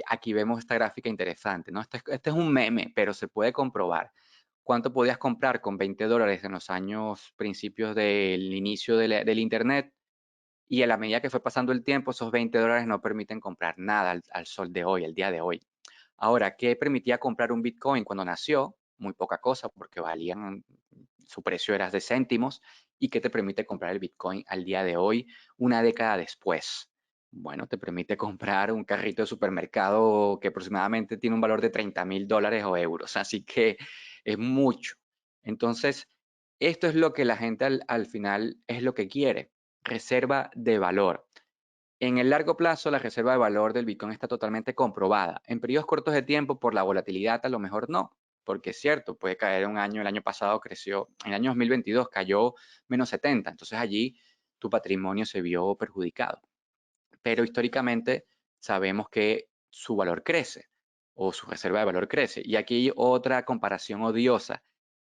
aquí vemos esta gráfica interesante, ¿no? Este es un meme, pero se puede comprobar. ¿Cuánto podías comprar con $20 en los años principios del inicio del Internet? Y a la medida que fue pasando el tiempo, esos $20 no permiten comprar nada al sol de hoy, el día de hoy. Ahora, ¿qué permitía comprar un Bitcoin cuando nació? Muy poca cosa, porque su precio era de céntimos. ¿Y qué te permite comprar el Bitcoin al día de hoy, una década después? Bueno, te permite comprar un carrito de supermercado que aproximadamente tiene un valor de $30,000 o euros. Así que es mucho. Entonces, esto es lo que la gente al final es lo que quiere. Reserva de valor. En el largo plazo, la reserva de valor del Bitcoin está totalmente comprobada. En periodos cortos de tiempo, por la volatilidad, a lo mejor no, porque es cierto, puede caer un año, el año pasado creció, en el año 2022 cayó menos 70, entonces allí tu patrimonio se vio perjudicado. Pero históricamente sabemos que su valor crece o su reserva de valor crece. Y aquí hay otra comparación odiosa.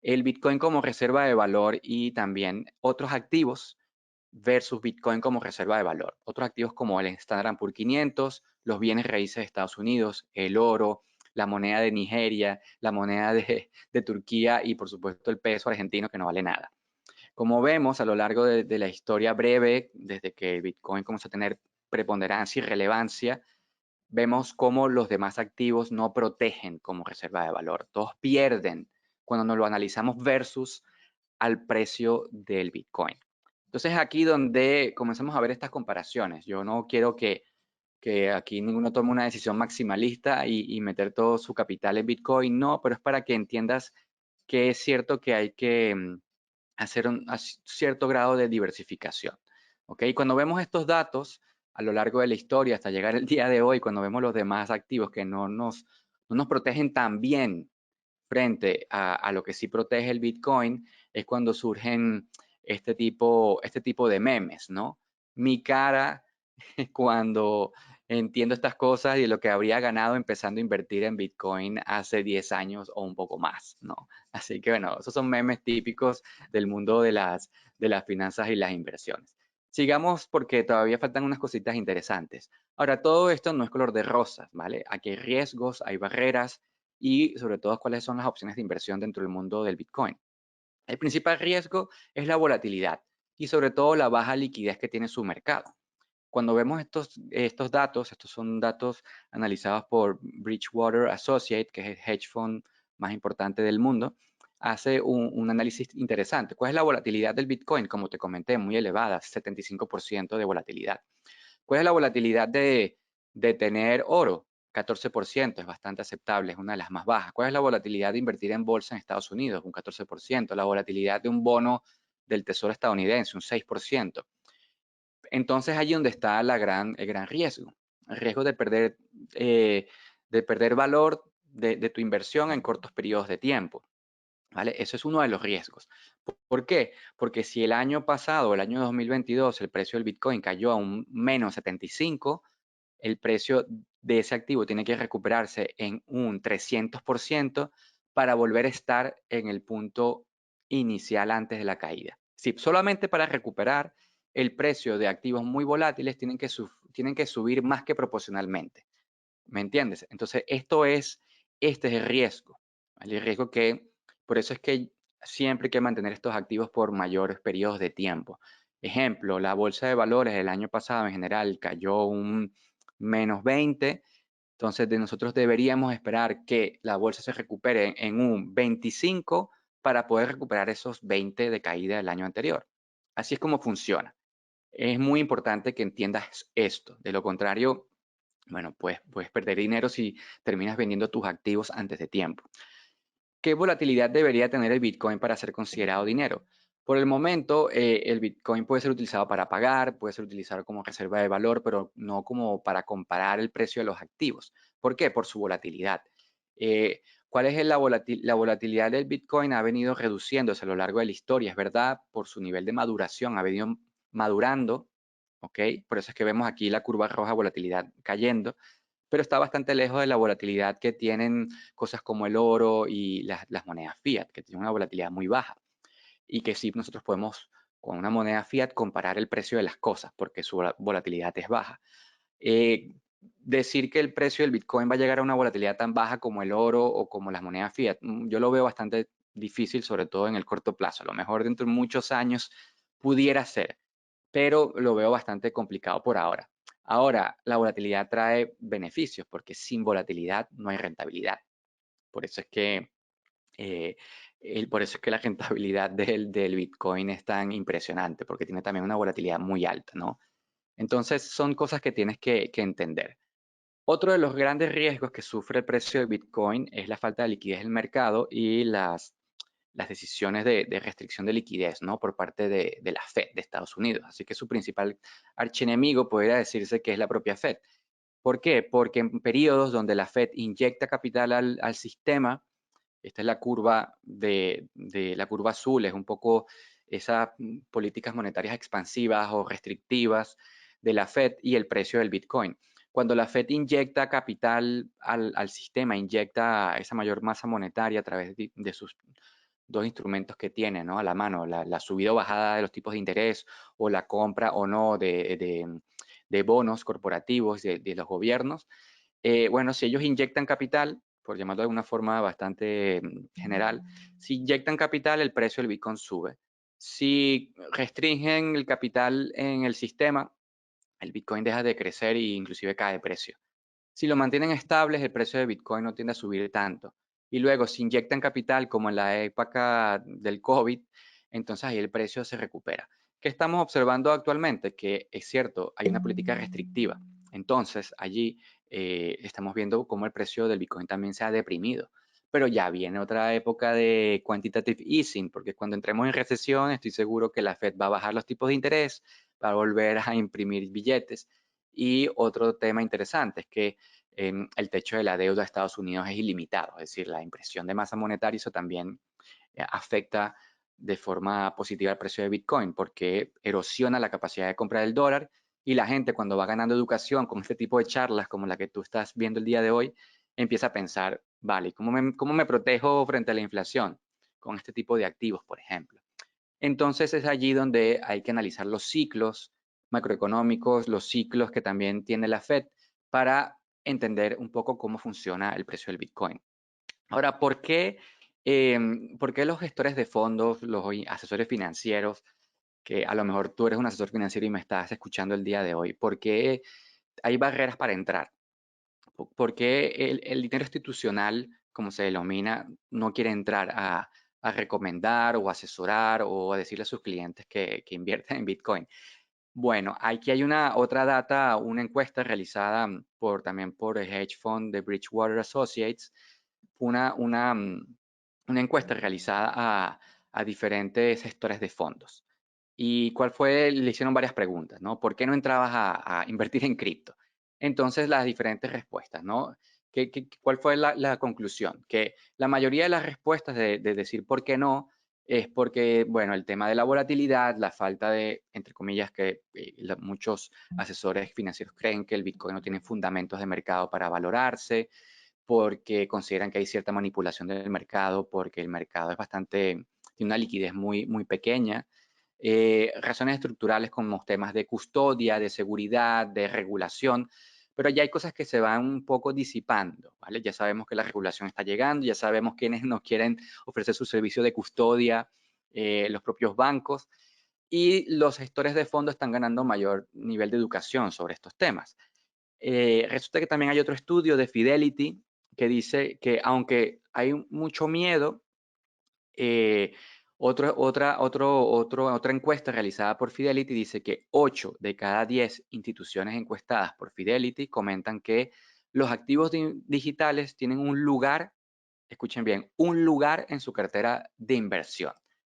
El Bitcoin como reserva de valor y también otros activos versus Bitcoin como reserva de valor. Otros activos como el Standard Poor's 500, los bienes raíces de Estados Unidos, el oro, la moneda de Nigeria, la moneda de Turquía y por supuesto el peso argentino que no vale nada. Como vemos a lo largo de la historia breve, desde que el Bitcoin comenzó a tener preponderancia y relevancia, vemos cómo los demás activos no protegen como reserva de valor. Todos pierden cuando nos lo analizamos versus al precio del Bitcoin. Entonces aquí donde comenzamos a ver estas comparaciones. Yo no quiero que aquí ninguno tome una decisión maximalista y meter todo su capital en Bitcoin, no, pero es para que entiendas que es cierto que hay que hacer un cierto grado de diversificación. ¿Ok? Cuando vemos estos datos a lo largo de la historia hasta llegar el día de hoy, cuando vemos los demás activos que no nos protegen tan bien frente a lo que sí protege el Bitcoin, es cuando surgen este tipo de memes, ¿no? Mi cara cuando entiendo estas cosas y lo que habría ganado empezando a invertir en Bitcoin hace 10 años o un poco más, ¿no? Así que bueno, esos son memes típicos del mundo de las finanzas y las inversiones. Sigamos porque todavía faltan unas cositas interesantes. Ahora, todo esto no es color de rosas, ¿vale? Aquí hay riesgos, hay barreras y sobre todo cuáles son las opciones de inversión dentro del mundo del Bitcoin. El principal riesgo es la volatilidad y sobre todo la baja liquidez que tiene su mercado. Cuando vemos estos datos, estos son datos analizados por Bridgewater Associates, que es el hedge fund más importante del mundo, hace un análisis interesante. ¿Cuál es la volatilidad del Bitcoin? Como te comenté, muy elevada, 75% de volatilidad. ¿Cuál es la volatilidad de tener oro? 14%, es bastante aceptable, es una de las más bajas. ¿Cuál es la volatilidad de invertir en bolsa en Estados Unidos? Un 14%. La volatilidad de un bono del Tesoro estadounidense, un 6%. Entonces allí donde está el gran riesgo, el riesgo de perder valor de tu inversión en cortos periodos de tiempo. ¿Vale? Eso es uno de los riesgos. ¿Por qué? Porque si el año pasado, el año 2022, el precio del Bitcoin cayó a un menos 75, el precio de ese activo tiene que recuperarse en un 300% para volver a estar en el punto inicial antes de la caída. Si solamente para recuperar el precio de activos muy volátiles tienen que subir más que proporcionalmente. ¿Me entiendes? Entonces, este es el riesgo. ¿Vale? El riesgo por eso es que siempre hay que mantener estos activos por mayores periodos de tiempo. Ejemplo, la bolsa de valores el año pasado en general cayó un menos 20, entonces nosotros deberíamos esperar que la bolsa se recupere en un 25 para poder recuperar esos 20 de caída del año anterior. Así es como funciona. Es muy importante que entiendas esto. De lo contrario, bueno, pues puedes perder dinero si terminas vendiendo tus activos antes de tiempo. ¿Qué volatilidad debería tener el Bitcoin para ser considerado dinero? Por el momento, el Bitcoin puede ser utilizado para pagar, puede ser utilizado como reserva de valor, pero no como para comparar el precio de los activos. ¿Por qué? Por su volatilidad. ¿Cuál es la volatilidad del Bitcoin? Ha venido reduciéndose a lo largo de la historia, es verdad, por su nivel de maduración, ha venido madurando, ¿ok? Por eso es que vemos aquí la curva roja, volatilidad cayendo, pero está bastante lejos de la volatilidad que tienen cosas como el oro y las monedas fiat, que tienen una volatilidad muy baja y que sí nosotros podemos con una moneda fiat comparar el precio de las cosas porque su volatilidad es baja. Decir que el precio del Bitcoin va a llegar a una volatilidad tan baja como el oro o como las monedas fiat, yo lo veo bastante difícil, sobre todo en el corto plazo. A lo mejor dentro de muchos años pudiera ser, pero lo veo bastante complicado por ahora. Ahora, la volatilidad trae beneficios porque sin volatilidad no hay rentabilidad. Por eso es que, eh, por eso es que la rentabilidad del Bitcoin es tan impresionante, porque tiene también una volatilidad muy alta, ¿no? Entonces, son cosas que tienes que entender. Otro de los grandes riesgos que sufre el precio de Bitcoin es la falta de liquidez del mercado y las decisiones de restricción de liquidez, ¿no? Por parte de la Fed de Estados Unidos. Así que su principal archienemigo podría decirse que es la propia Fed. ¿Por qué? Porque en periodos donde la Fed inyecta capital al sistema, esta es la curva de la curva azul, es un poco esas políticas monetarias expansivas o restrictivas de la Fed y el precio del Bitcoin. Cuando la Fed inyecta capital al sistema, inyecta esa mayor masa monetaria a través de sus dos instrumentos que tiene, ¿no? A la mano, la subida o bajada de los tipos de interés o la compra o no de bonos corporativos de los gobiernos. Bueno, si ellos inyectan capital, por llamarlo de una forma bastante general, si inyectan capital, el precio del Bitcoin sube. Si restringen el capital en el sistema, el Bitcoin deja de crecer e inclusive cae de precio. Si lo mantienen estables, el precio de Bitcoin no tiende a subir tanto. Y luego, si inyectan capital, como en la época del COVID, entonces ahí el precio se recupera. ¿Qué estamos observando actualmente? Que es cierto, hay una política restrictiva. Entonces, allí estamos viendo cómo el precio del Bitcoin también se ha deprimido. Pero ya viene otra época de quantitative easing, porque cuando entremos en recesión, estoy seguro que la Fed va a bajar los tipos de interés, va a volver a imprimir billetes. Y otro tema interesante es que el techo de la deuda de Estados Unidos es ilimitado, es decir, la impresión de masa monetaria, eso también afecta de forma positiva el precio de Bitcoin porque erosiona la capacidad de compra del dólar y la gente cuando va ganando educación con este tipo de charlas como la que tú estás viendo el día de hoy, empieza a pensar, vale, cómo me protejo frente a la inflación con este tipo de activos, por ejemplo? Entonces es allí donde hay que analizar los ciclos macroeconómicos, los ciclos que también tiene la Fed para entender un poco cómo funciona el precio del Bitcoin. Ahora, ¿por qué los gestores de fondos, los asesores financieros, que a lo mejor tú eres un asesor financiero y me estás escuchando el día de hoy, por qué hay barreras para entrar? ¿Por qué el dinero institucional, como se denomina, no quiere entrar a recomendar o asesorar o a decirle a sus clientes que inviertan en Bitcoin? Bueno, aquí hay una otra data, una encuesta realizada también por el hedge fund de Bridgewater Associates, una encuesta realizada a diferentes gestores de fondos. ¿Y cuál fue? Le hicieron varias preguntas, ¿no? ¿Por qué no entrabas a invertir en cripto? Entonces, las diferentes respuestas, ¿no? ¿Cuál fue la conclusión? Que la mayoría de las respuestas de decir por qué no es porque, bueno, el tema de la volatilidad, la falta de, entre comillas, que muchos asesores financieros creen que el Bitcoin no tiene fundamentos de mercado para valorarse, porque consideran que hay cierta manipulación del mercado, porque el mercado es bastante, tiene una liquidez muy pequeña. Razones estructurales como temas de custodia, de seguridad, de regulación, pero ya hay cosas que se van un poco disipando, ¿vale? Ya sabemos que la regulación está llegando, ya sabemos quiénes nos quieren ofrecer su servicio de custodia, los propios bancos, y los gestores de fondos están ganando mayor nivel de educación sobre estos temas. Resulta que también hay otro estudio de Fidelity que dice que aunque hay mucho miedo, Eh, otra encuesta realizada por Fidelity dice que 8 de cada 10 instituciones encuestadas por Fidelity comentan que los activos digitales tienen un lugar, escuchen bien, un lugar en su cartera de inversión,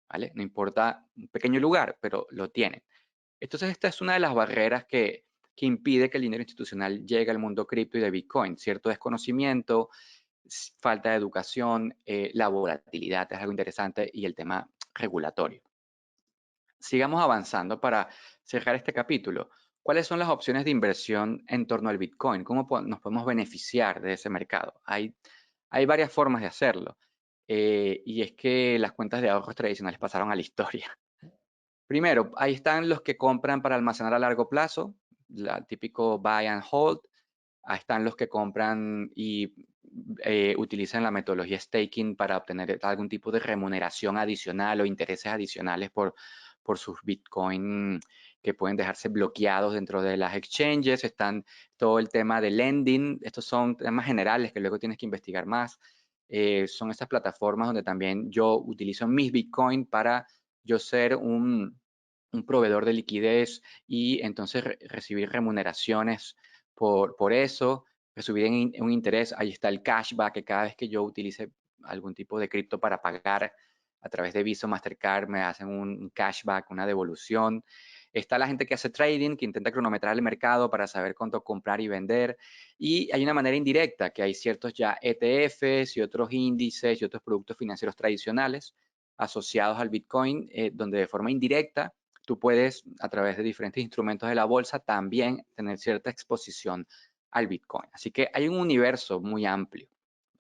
¿vale? No importa un pequeño lugar, pero lo tienen. Entonces, esta es una de las barreras que impide que el dinero institucional llegue al mundo cripto y de Bitcoin. Cierto desconocimiento, falta de educación, la volatilidad es algo interesante y el tema regulatorio. Sigamos avanzando para cerrar este capítulo. ¿Cuáles son las opciones de inversión en torno al Bitcoin? ¿Cómo nos podemos beneficiar de ese mercado? Hay varias formas de hacerlo. Y es que las cuentas de ahorros tradicionales pasaron a la historia. Primero, ahí están los que compran para almacenar a largo plazo, el típico buy and hold. Ahí están los que compran y utilizan la metodología staking para obtener algún tipo de remuneración adicional o intereses adicionales por sus Bitcoin que pueden dejarse bloqueados dentro de las exchanges. Están todo el tema de lending. Estos son temas generales que luego tienes que investigar más. Son estas plataformas donde también yo utilizo mis Bitcoin para yo ser un proveedor de liquidez y entonces recibir remuneraciones por eso, recibir un interés. Ahí está el cashback, que cada vez que yo utilice algún tipo de cripto para pagar a través de Visa o Mastercard, me hacen un cashback, una devolución. Está la gente que hace trading, que intenta cronometrar el mercado para saber cuánto comprar y vender. Y hay una manera indirecta, que hay ciertos ya ETFs y otros índices y otros productos financieros tradicionales asociados al Bitcoin, donde de forma indirecta tú puedes, a través de diferentes instrumentos de la bolsa, también tener cierta exposición al Bitcoin. Así que hay un universo muy amplio,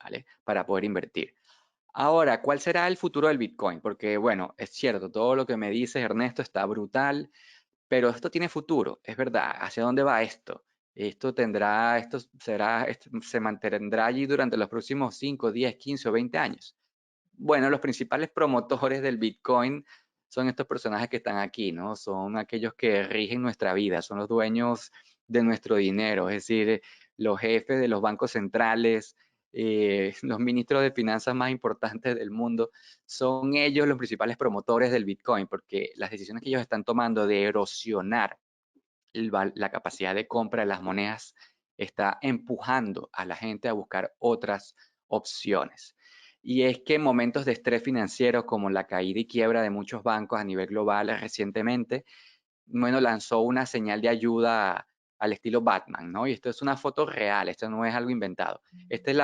¿vale? Para poder invertir. Ahora, ¿cuál será el futuro del Bitcoin? Porque, bueno, es cierto, todo lo que me dices, Ernesto, está brutal, pero esto tiene futuro, es verdad. ¿Hacia dónde va esto? Esto se mantendrá allí durante los próximos 5, 10, 15 o 20 años. Bueno, los principales promotores del Bitcoin son estos personajes que están aquí, ¿no? Son aquellos que rigen nuestra vida, son los dueños de nuestro dinero, es decir, los jefes de los bancos centrales, los ministros de finanzas más importantes del mundo, son ellos los principales promotores del Bitcoin, porque las decisiones que ellos están tomando de erosionar la capacidad de compra de las monedas está empujando a la gente a buscar otras opciones. Y es que en momentos de estrés financiero, como la caída y quiebra de muchos bancos a nivel global recientemente, bueno, lanzó una señal de ayuda al estilo Batman, ¿no? Y esto es una foto real, esto no es algo inventado. Este es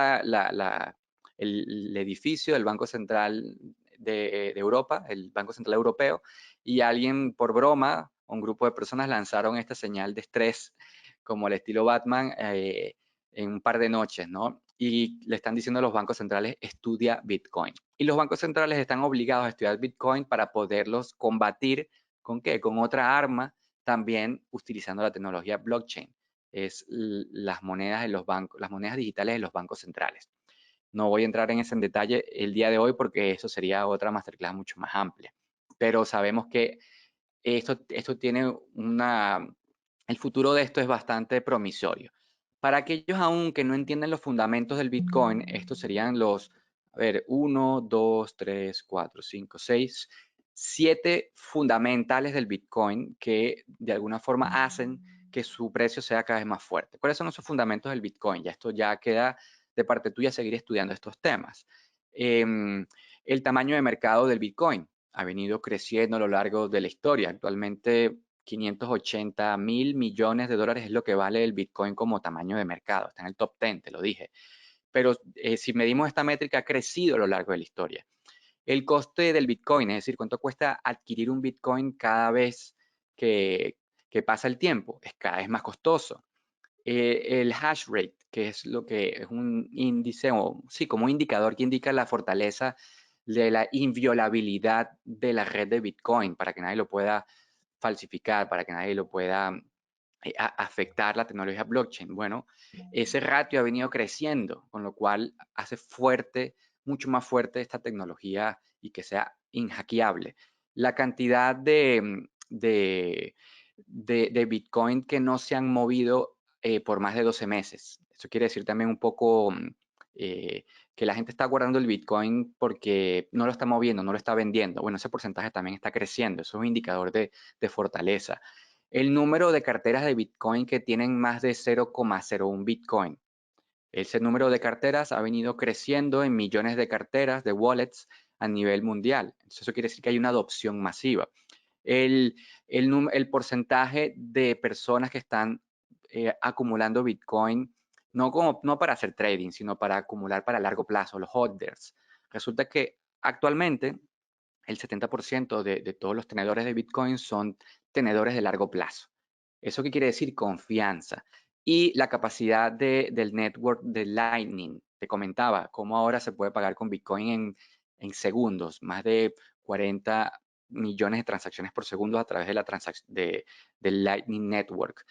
el edificio del Banco Central de Europa, el Banco Central Europeo, y alguien por broma, un grupo de personas lanzaron esta señal de estrés como el estilo Batman en un par de noches, ¿no? Y le están diciendo a los bancos centrales, estudia Bitcoin. Y los bancos centrales están obligados a estudiar Bitcoin para poderlos combatir. ¿Con qué? Con otra arma, también utilizando la tecnología blockchain. Es las monedas de los bancos, las monedas digitales de los bancos centrales. No voy a entrar en ese detalle el día de hoy porque eso sería otra masterclass mucho más amplia. Pero sabemos que esto tiene el futuro de esto es bastante promisorio. Para aquellos aún que no entienden los fundamentos del Bitcoin, estos serían a ver, 1, 2, 3, 4, 5, 6, 7 fundamentales del Bitcoin que de alguna forma hacen que su precio sea cada vez más fuerte. ¿Cuáles son esos fundamentos del Bitcoin? Ya esto ya queda de parte tuya seguir estudiando estos temas. El tamaño de mercado del Bitcoin ha venido creciendo a lo largo de la historia. Actualmente 580.000 millones de dólares es lo que vale el Bitcoin como tamaño de mercado. Está en el top 10, te lo dije. Pero si medimos esta métrica, ha crecido a lo largo de la historia. El coste del Bitcoin, es decir, cuánto cuesta adquirir un Bitcoin cada vez que pasa el tiempo, es cada vez más costoso. El hash rate, que es lo que es un índice, o sí, como un indicador que indica la fortaleza de la inviolabilidad de la red de Bitcoin para que nadie lo pueda falsificar, para que nadie lo pueda afectar la tecnología blockchain. Bueno, ese ratio ha venido creciendo, con lo cual hace fuerte, mucho más fuerte esta tecnología y que sea inhackeable. La cantidad de Bitcoin que no se han movido por más de 12 meses. Eso quiere decir también un poco que la gente está guardando el Bitcoin porque no lo está moviendo, no lo está vendiendo. Bueno, ese porcentaje también está creciendo, eso es un indicador de fortaleza. El número de carteras de Bitcoin que tienen más de 0,01 Bitcoin. Ese número de carteras ha venido creciendo en millones de carteras, de wallets a nivel mundial. Entonces, eso quiere decir que hay una adopción masiva. El porcentaje de personas que están acumulando Bitcoin, no para hacer trading, sino para acumular para largo plazo, los holders. Resulta que actualmente el 70% de todos los tenedores de Bitcoin son tenedores de largo plazo. ¿Eso qué quiere decir? Confianza. Y la capacidad del network de Lightning. Te comentaba cómo ahora se puede pagar con Bitcoin en segundos, más de 40 millones de transacciones por segundo a través de del Lightning Network.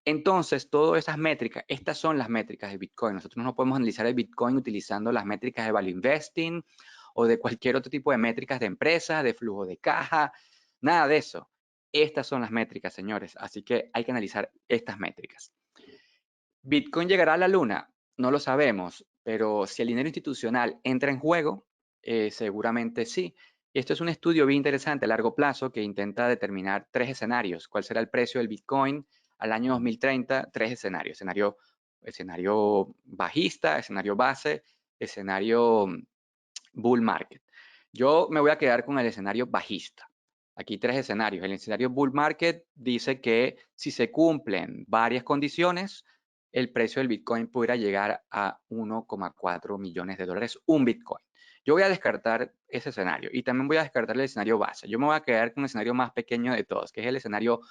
Entonces, todas esas métricas, estas son las métricas de Bitcoin. Nosotros no podemos analizar el Bitcoin utilizando las métricas de value investing o de cualquier otro tipo de métricas de empresa, de flujo de caja, nada de eso. Estas son las métricas, señores, así que hay que analizar estas métricas. ¿Bitcoin llegará a la luna? No lo sabemos, pero si el dinero institucional entra en juego, seguramente sí. Esto es un estudio bien interesante a largo plazo que intenta determinar tres escenarios. ¿Cuál será el precio del Bitcoin al año 2030? Tres escenarios. Escenario bajista, escenario base, escenario bull market. Yo me voy a quedar con el escenario bajista. Aquí tres escenarios. El escenario bull market dice que si se cumplen varias condiciones, el precio del Bitcoin pudiera llegar a 1,4 millones de dólares un Bitcoin. Yo voy a descartar ese escenario y también voy a descartar el escenario base. Yo me voy a quedar con el escenario más pequeño de todos, que es el escenario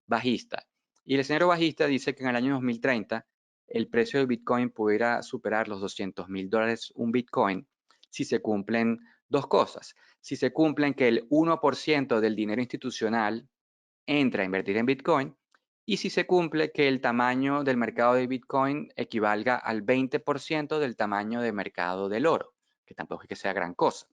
bajista. Y el escenario bajista dice que en el año 2030 el precio del Bitcoin pudiera superar los 200.000 dólares un Bitcoin si se cumplen dos cosas. Si se cumplen que el 1% del dinero institucional entra a invertir en Bitcoin y si se cumple que el tamaño del mercado de Bitcoin equivalga al 20% del tamaño de mercado del oro, que tampoco es que sea gran cosa.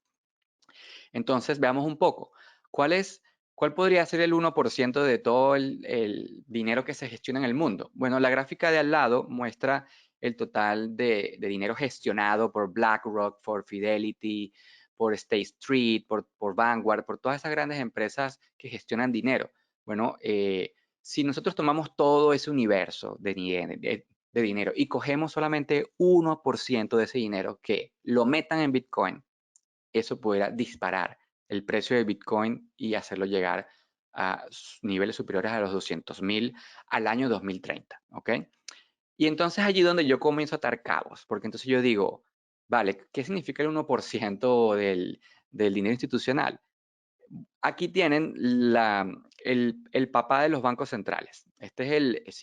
Entonces, veamos un poco. ¿Cuál podría ser el 1% de todo el dinero que se gestiona en el mundo? Bueno, la gráfica de al lado muestra el total de dinero gestionado por BlackRock, por Fidelity, por State Street, por Vanguard, por todas esas grandes empresas que gestionan dinero. Bueno, si nosotros tomamos todo ese universo de dinero y cogemos solamente 1% de ese dinero que lo metan en Bitcoin, eso pudiera disparar el precio de Bitcoin y hacerlo llegar a niveles superiores a los 200.000 al año 2030, ¿ok? Y entonces allí donde yo comienzo a atar cabos, porque entonces yo digo, vale, ¿qué significa el 1% del dinero institucional? Aquí tienen el papá de los bancos centrales. Este es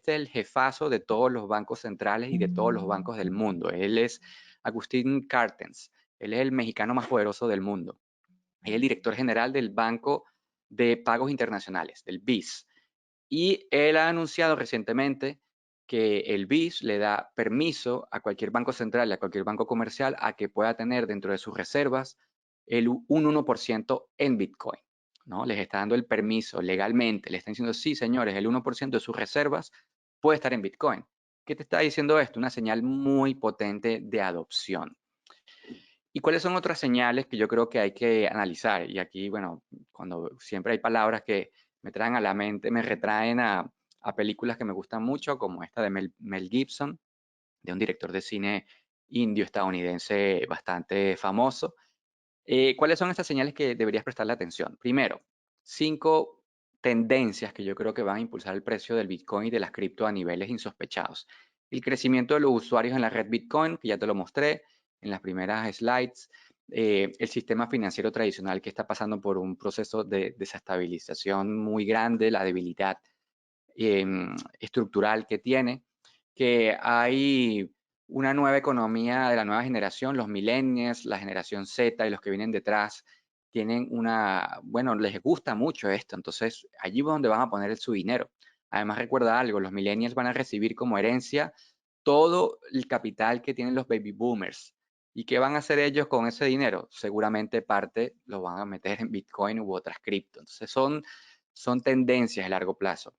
el jefazo de todos los bancos centrales y de todos los bancos del mundo. Él es Agustín Carstens. Él es el mexicano más poderoso del mundo. Es el director general del Banco de Pagos Internacionales, del BIS. Y él ha anunciado recientemente que el BIS le da permiso a cualquier banco central y a cualquier banco comercial a que pueda tener dentro de sus reservas un 1% en Bitcoin, ¿no? Les está dando el permiso legalmente, le están diciendo, sí, señores, el 1% de sus reservas puede estar en Bitcoin. ¿Qué te está diciendo esto? Una señal muy potente de adopción. ¿Y cuáles son otras señales que yo creo que hay que analizar? Y aquí, bueno, cuando siempre hay palabras que me traen a la mente, me retraen a películas que me gustan mucho, como esta de Mel Gibson, de un director de cine indio estadounidense bastante famoso. ¿Cuáles son estas señales que deberías prestarle atención? Primero, 5 tendencias que yo creo que van a impulsar el precio del Bitcoin y de las cripto a niveles insospechados. El crecimiento de los usuarios en la red Bitcoin, que ya te lo mostré en las primeras slides. El sistema financiero tradicional que está pasando por un proceso de desestabilización muy grande, la debilidad estructural que tiene, que hay una nueva economía de la nueva generación, los millennials, la generación Z y los que vienen detrás, tienen bueno, les gusta mucho esto, entonces allí es donde van a poner su dinero. Además, recuerda algo, los millennials van a recibir como herencia todo el capital que tienen los baby boomers. ¿Y qué van a hacer ellos con ese dinero? Seguramente parte lo van a meter en Bitcoin u otras cripto. Entonces son tendencias a largo plazo.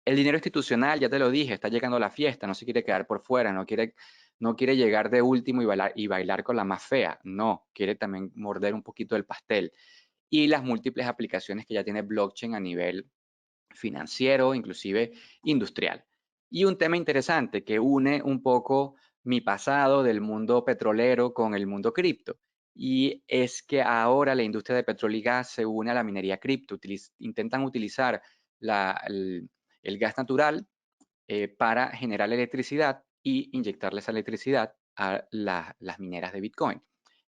El dinero institucional, ya te lo dije, está llegando a la fiesta, no se quiere quedar por fuera, no quiere no quiere llegar de último y bailar con la más fea, no, quiere también morder un poquito del pastel. Y las múltiples aplicaciones que ya tiene blockchain a nivel financiero, inclusive industrial. Y un tema interesante que une un poco mi pasado del mundo petrolero con el mundo cripto. Y es que ahora la industria de petróleo y gas se une a la minería cripto. Intentan utilizar el gas natural para generar electricidad y inyectarle esa electricidad a las mineras de Bitcoin.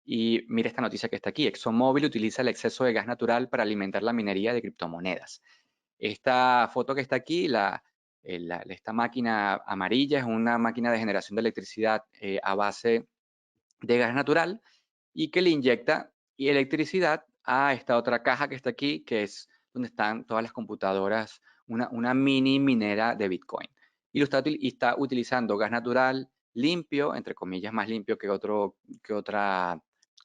Y mira esta noticia que está aquí. ExxonMobil utiliza el exceso de gas natural para alimentar la minería de criptomonedas. Esta foto que está aquí, esta máquina amarilla es una máquina de generación de electricidad a base de gas natural y que le inyecta electricidad a esta otra caja que está aquí, que es donde están todas las computadoras, una mini minera de Bitcoin. Y está utilizando gas natural limpio, entre comillas más limpio que otro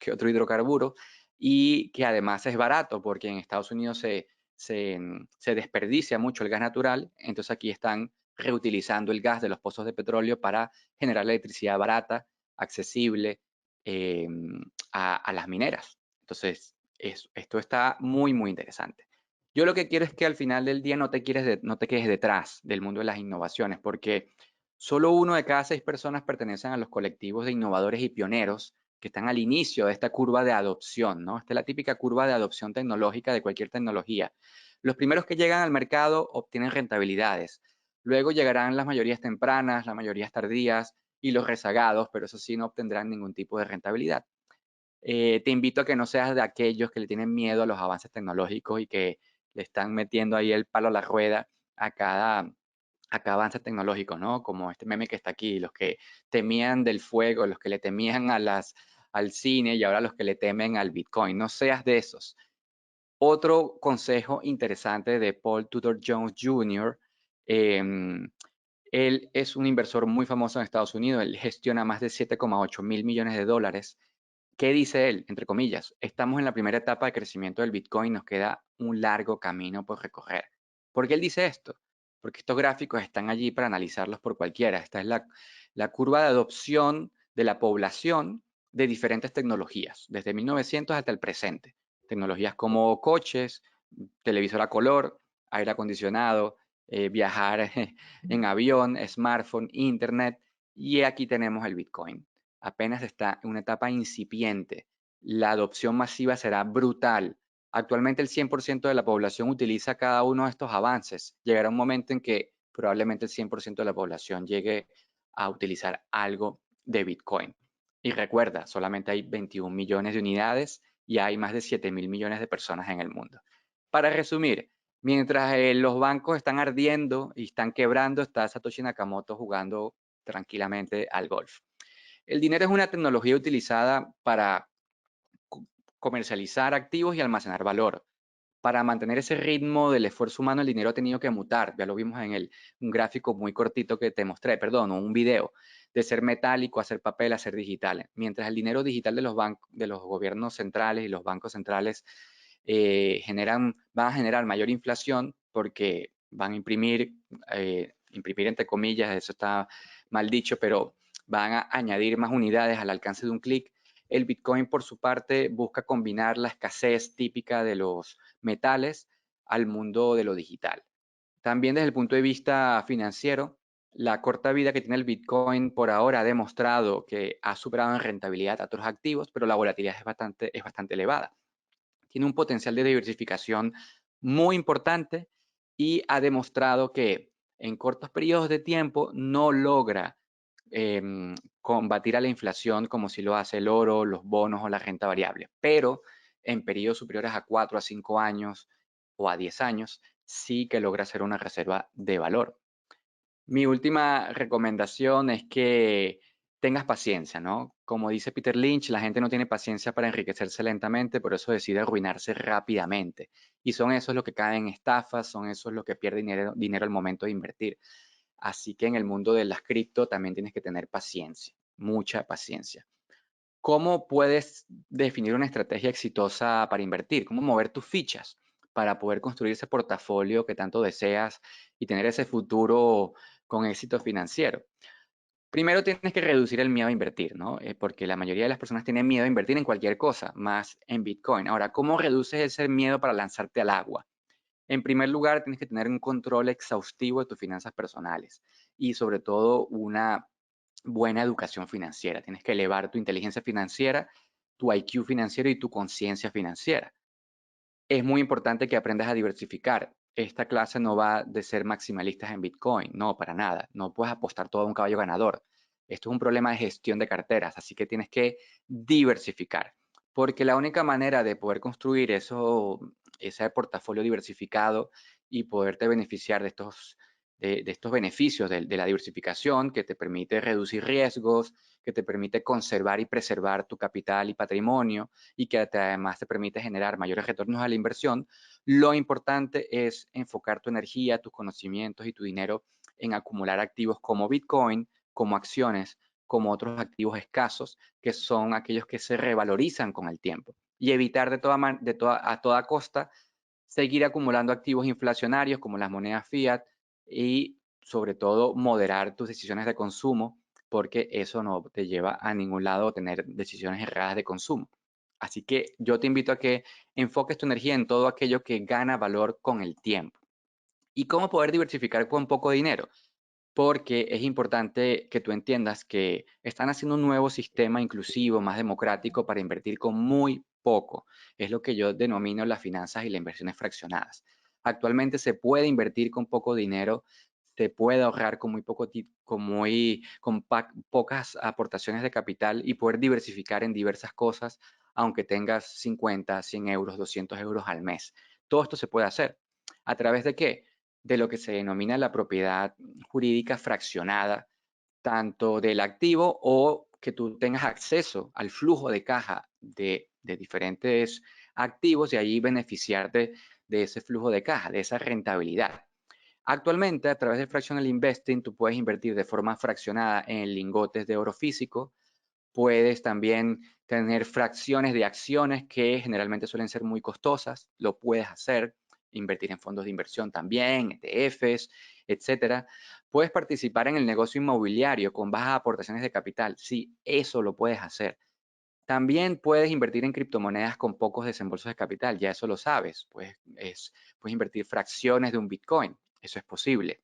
hidrocarburo, y que además es barato, porque en Estados Unidos se desperdicia mucho el gas natural, entonces aquí están reutilizando el gas de los pozos de petróleo para generar electricidad barata, accesible, eh, a las mineras. Entonces, esto está muy, muy interesante. Yo lo que quiero es que al final del día no te quedes detrás del mundo de las innovaciones, porque solo 1 de cada 6 personas pertenecen a los colectivos de innovadores y pioneros que están al inicio de esta curva de adopción, ¿no? Esta es la típica curva de adopción tecnológica de cualquier tecnología. Los primeros que llegan al mercado obtienen rentabilidades. Luego llegarán las mayorías tempranas, las mayorías tardías, y los rezagados, pero eso sí no obtendrán ningún tipo de rentabilidad. Te invito a que no seas de aquellos que le tienen miedo a los avances tecnológicos y que le están metiendo ahí el palo a la rueda a cada avance tecnológico, ¿no? Como este meme que está aquí, los que temían del fuego, los que le temían al cine y ahora los que le temen al Bitcoin. No seas de esos. Otro consejo interesante de Paul Tudor Jones Jr. Él es un inversor muy famoso en Estados Unidos. Él gestiona más de 7,8 mil millones de dólares. ¿Qué dice él? Entre comillas, estamos en la primera etapa de crecimiento del Bitcoin, nos queda un largo camino por recorrer. ¿Por qué él dice esto? Porque estos gráficos están allí para analizarlos por cualquiera. Esta es la curva de adopción de la población de diferentes tecnologías, desde 1900 hasta el presente. Tecnologías como coches, televisor a color, aire acondicionado, viajar en avión, smartphone, internet, y aquí tenemos el Bitcoin. Apenas está en una etapa incipiente. La adopción masiva será brutal. Actualmente el 100% de la población utiliza cada uno de estos avances. Llegará un momento en que probablemente el 100% de la población llegue a utilizar algo de Bitcoin. Y recuerda, solamente hay 21 millones de unidades y hay más de 7 mil millones de personas en el mundo. Para resumir, mientras los bancos están ardiendo y están quebrando, está Satoshi Nakamoto jugando tranquilamente al golf. El dinero es una tecnología utilizada para comercializar activos y almacenar valor. Para mantener ese ritmo del esfuerzo humano, el dinero ha tenido que mutar. Ya lo vimos en un gráfico muy cortito que te mostré, perdón, un video, de ser metálico a ser papel a ser digital. Mientras el dinero digital de los gobiernos centrales y los bancos centrales van a generar mayor inflación porque van a imprimir entre comillas, eso está mal dicho, pero van a añadir más unidades al alcance de un clic. El Bitcoin, por su parte, busca combinar la escasez típica de los metales al mundo de lo digital. También desde el punto de vista financiero, la corta vida que tiene el Bitcoin por ahora ha demostrado que ha superado en rentabilidad a otros activos, pero la volatilidad es bastante elevada. Tiene un potencial de diversificación muy importante y ha demostrado que en cortos periodos de tiempo no logra combatir a la inflación como si lo hace el oro, los bonos o la renta variable, pero en periodos superiores a 4 a 5 años o a 10 años sí que logra ser una reserva de valor. Mi última recomendación es que tengas paciencia, ¿no? Como dice Peter Lynch, la gente no tiene paciencia para enriquecerse lentamente, por eso decide arruinarse rápidamente. Y son esos los que caen en estafas, son esos los que pierden dinero al momento de invertir. Así que en el mundo de las cripto también tienes que tener paciencia, mucha paciencia. ¿Cómo puedes definir una estrategia exitosa para invertir? ¿Cómo mover tus fichas para poder construir ese portafolio que tanto deseas y tener ese futuro con éxito financiero? Primero tienes que reducir el miedo a invertir, ¿no? Porque la mayoría de las personas tienen miedo a invertir en cualquier cosa, más en Bitcoin. Ahora, ¿cómo reduces ese miedo para lanzarte al agua? En primer lugar, tienes que tener un control exhaustivo de tus finanzas personales y sobre todo una buena educación financiera. Tienes que elevar tu inteligencia financiera, tu IQ financiero y tu conciencia financiera. Es muy importante que aprendas a diversificar. Esta clase no va de ser maximalistas en Bitcoin, no, para nada. No puedes apostar todo a un caballo ganador. Esto es un problema de gestión de carteras, así que tienes que diversificar, porque la única manera de poder construir ese portafolio diversificado y poderte beneficiar de estos beneficios de la diversificación que te permite reducir riesgos, que te permite conservar y preservar tu capital y patrimonio, y que además te permite generar mayores retornos a la inversión, lo importante es enfocar tu energía, tus conocimientos y tu dinero en acumular activos como Bitcoin, como acciones, como otros activos escasos, que son aquellos que se revalorizan con el tiempo. Y evitar a toda costa seguir acumulando activos inflacionarios como las monedas fiat y sobre todo moderar tus decisiones de consumo, porque eso no te lleva a ningún lado tener decisiones erradas de consumo. Así que yo te invito a que enfoques tu energía en todo aquello que gana valor con el tiempo. ¿Y cómo poder diversificar con poco dinero? Porque es importante que tú entiendas que están haciendo un nuevo sistema inclusivo, más democrático para invertir con muy poco. Es lo que yo denomino las finanzas y las inversiones fraccionadas. Actualmente se puede invertir con poco dinero, se puede ahorrar con muy poco, pocas aportaciones de capital y poder diversificar en diversas cosas, aunque tengas 50, 100 euros, 200 euros al mes. Todo esto se puede hacer. ¿A través de qué? De lo que se denomina la propiedad jurídica fraccionada, tanto del activo o que tú tengas acceso al flujo de caja de diferentes activos y ahí beneficiarte de ese flujo de caja, de esa rentabilidad. Actualmente, a través de Fractional Investing, tú puedes invertir de forma fraccionada en lingotes de oro físico. Puedes también tener fracciones de acciones que generalmente suelen ser muy costosas. Lo puedes hacer. Invertir en fondos de inversión también, ETFs, etcétera. Puedes participar en el negocio inmobiliario con bajas aportaciones de capital. Sí, eso lo puedes hacer. También puedes invertir en criptomonedas con pocos desembolsos de capital. Ya eso lo sabes. Puedes invertir fracciones de un Bitcoin. Eso es posible.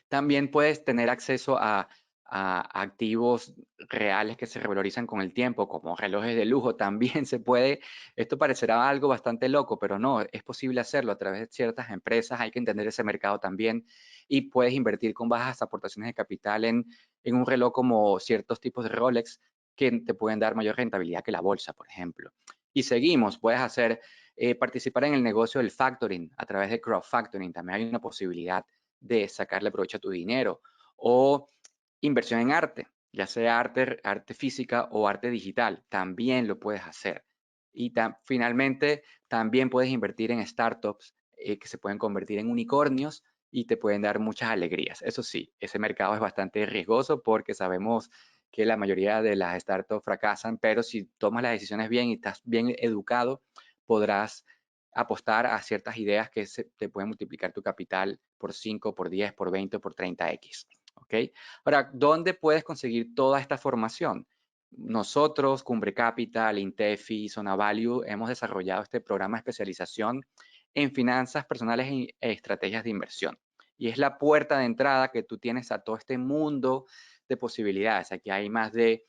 También puedes tener acceso a activos reales que se revalorizan con el tiempo, como relojes de lujo. También se puede, esto parecerá algo bastante loco, pero no, es posible hacerlo a través de ciertas empresas. Hay que entender ese mercado también y puedes invertir con bajas aportaciones de capital en un reloj como ciertos tipos de Rolex que te pueden dar mayor rentabilidad que la bolsa, por ejemplo. Y seguimos, puedes participar en el negocio del factoring a través de crowdfactoring. También hay una posibilidad de sacarle provecho a tu dinero o inversión en arte, ya sea arte física o arte digital, también lo puedes hacer. Y finalmente, también puedes invertir en startups que se pueden convertir en unicornios y te pueden dar muchas alegrías. Eso sí, ese mercado es bastante riesgoso porque sabemos que la mayoría de las startups fracasan, pero si tomas las decisiones bien y estás bien educado, podrás apostar a ciertas ideas que te pueden multiplicar tu capital por 5, por 10, por 20 por 30x. ¿Ok? Ahora, ¿dónde puedes conseguir toda esta formación? Nosotros, Cumbre Capital, Intefi, Zona Value, hemos desarrollado este programa de especialización en finanzas personales e estrategias de inversión. Y es la puerta de entrada que tú tienes a todo este mundo de posibilidades. Aquí hay más de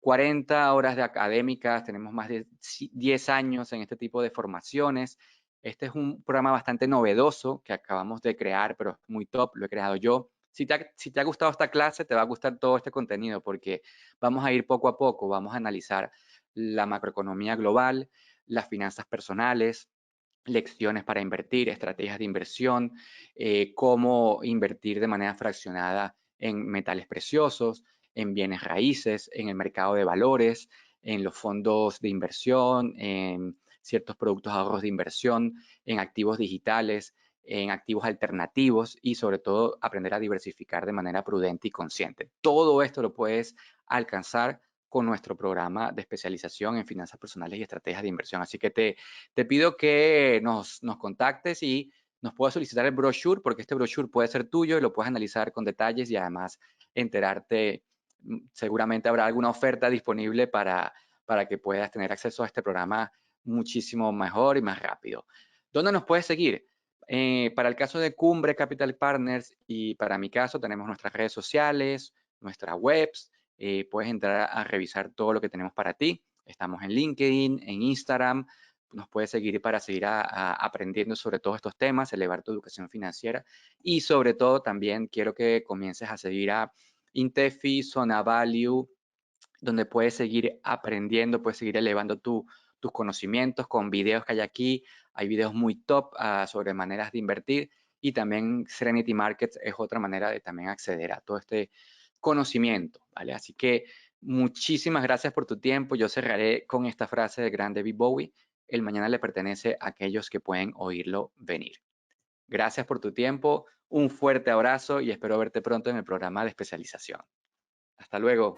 40 horas de académicas, tenemos más de 10 años en este tipo de formaciones. Este es un programa bastante novedoso que acabamos de crear, pero es muy top, lo he creado yo. Si te ha gustado esta clase, te va a gustar todo este contenido porque vamos a ir poco a poco, vamos a analizar la macroeconomía global, las finanzas personales, lecciones para invertir, estrategias de inversión, cómo invertir de manera fraccionada en metales preciosos, en bienes raíces, en el mercado de valores, en los fondos de inversión, en ciertos productos de ahorros de inversión, en activos digitales, en activos alternativos y sobre todo aprender a diversificar de manera prudente y consciente. Todo esto lo puedes alcanzar con nuestro programa de especialización en finanzas personales y estrategias de inversión. Así que te pido que nos contactes y nos puedas solicitar el brochure, porque este brochure puede ser tuyo y lo puedes analizar con detalles y además enterarte. Seguramente habrá alguna oferta disponible para que puedas tener acceso a este programa muchísimo mejor y más rápido. ¿Dónde nos puedes seguir? Para el caso de Cumbre Capital Partners y para mi caso tenemos nuestras redes sociales, nuestras webs. Puedes entrar a revisar todo lo que tenemos para ti. Estamos en LinkedIn, en Instagram. Nos puedes seguir para seguir aprendiendo sobre todos estos temas, elevar tu educación financiera y sobre todo también quiero que comiences a seguir a Intefi, Zona Value, donde puedes seguir aprendiendo, puedes seguir elevando tus conocimientos con videos que hay aquí. Hay videos muy top sobre maneras de invertir y también Serenity Markets es otra manera de también acceder a todo este conocimiento, ¿vale? Así que muchísimas gracias por tu tiempo. Yo cerraré con esta frase del gran David Bowie: el mañana le pertenece a aquellos que pueden oírlo venir. Gracias por tu tiempo, un fuerte abrazo y espero verte pronto en el programa de especialización. Hasta luego.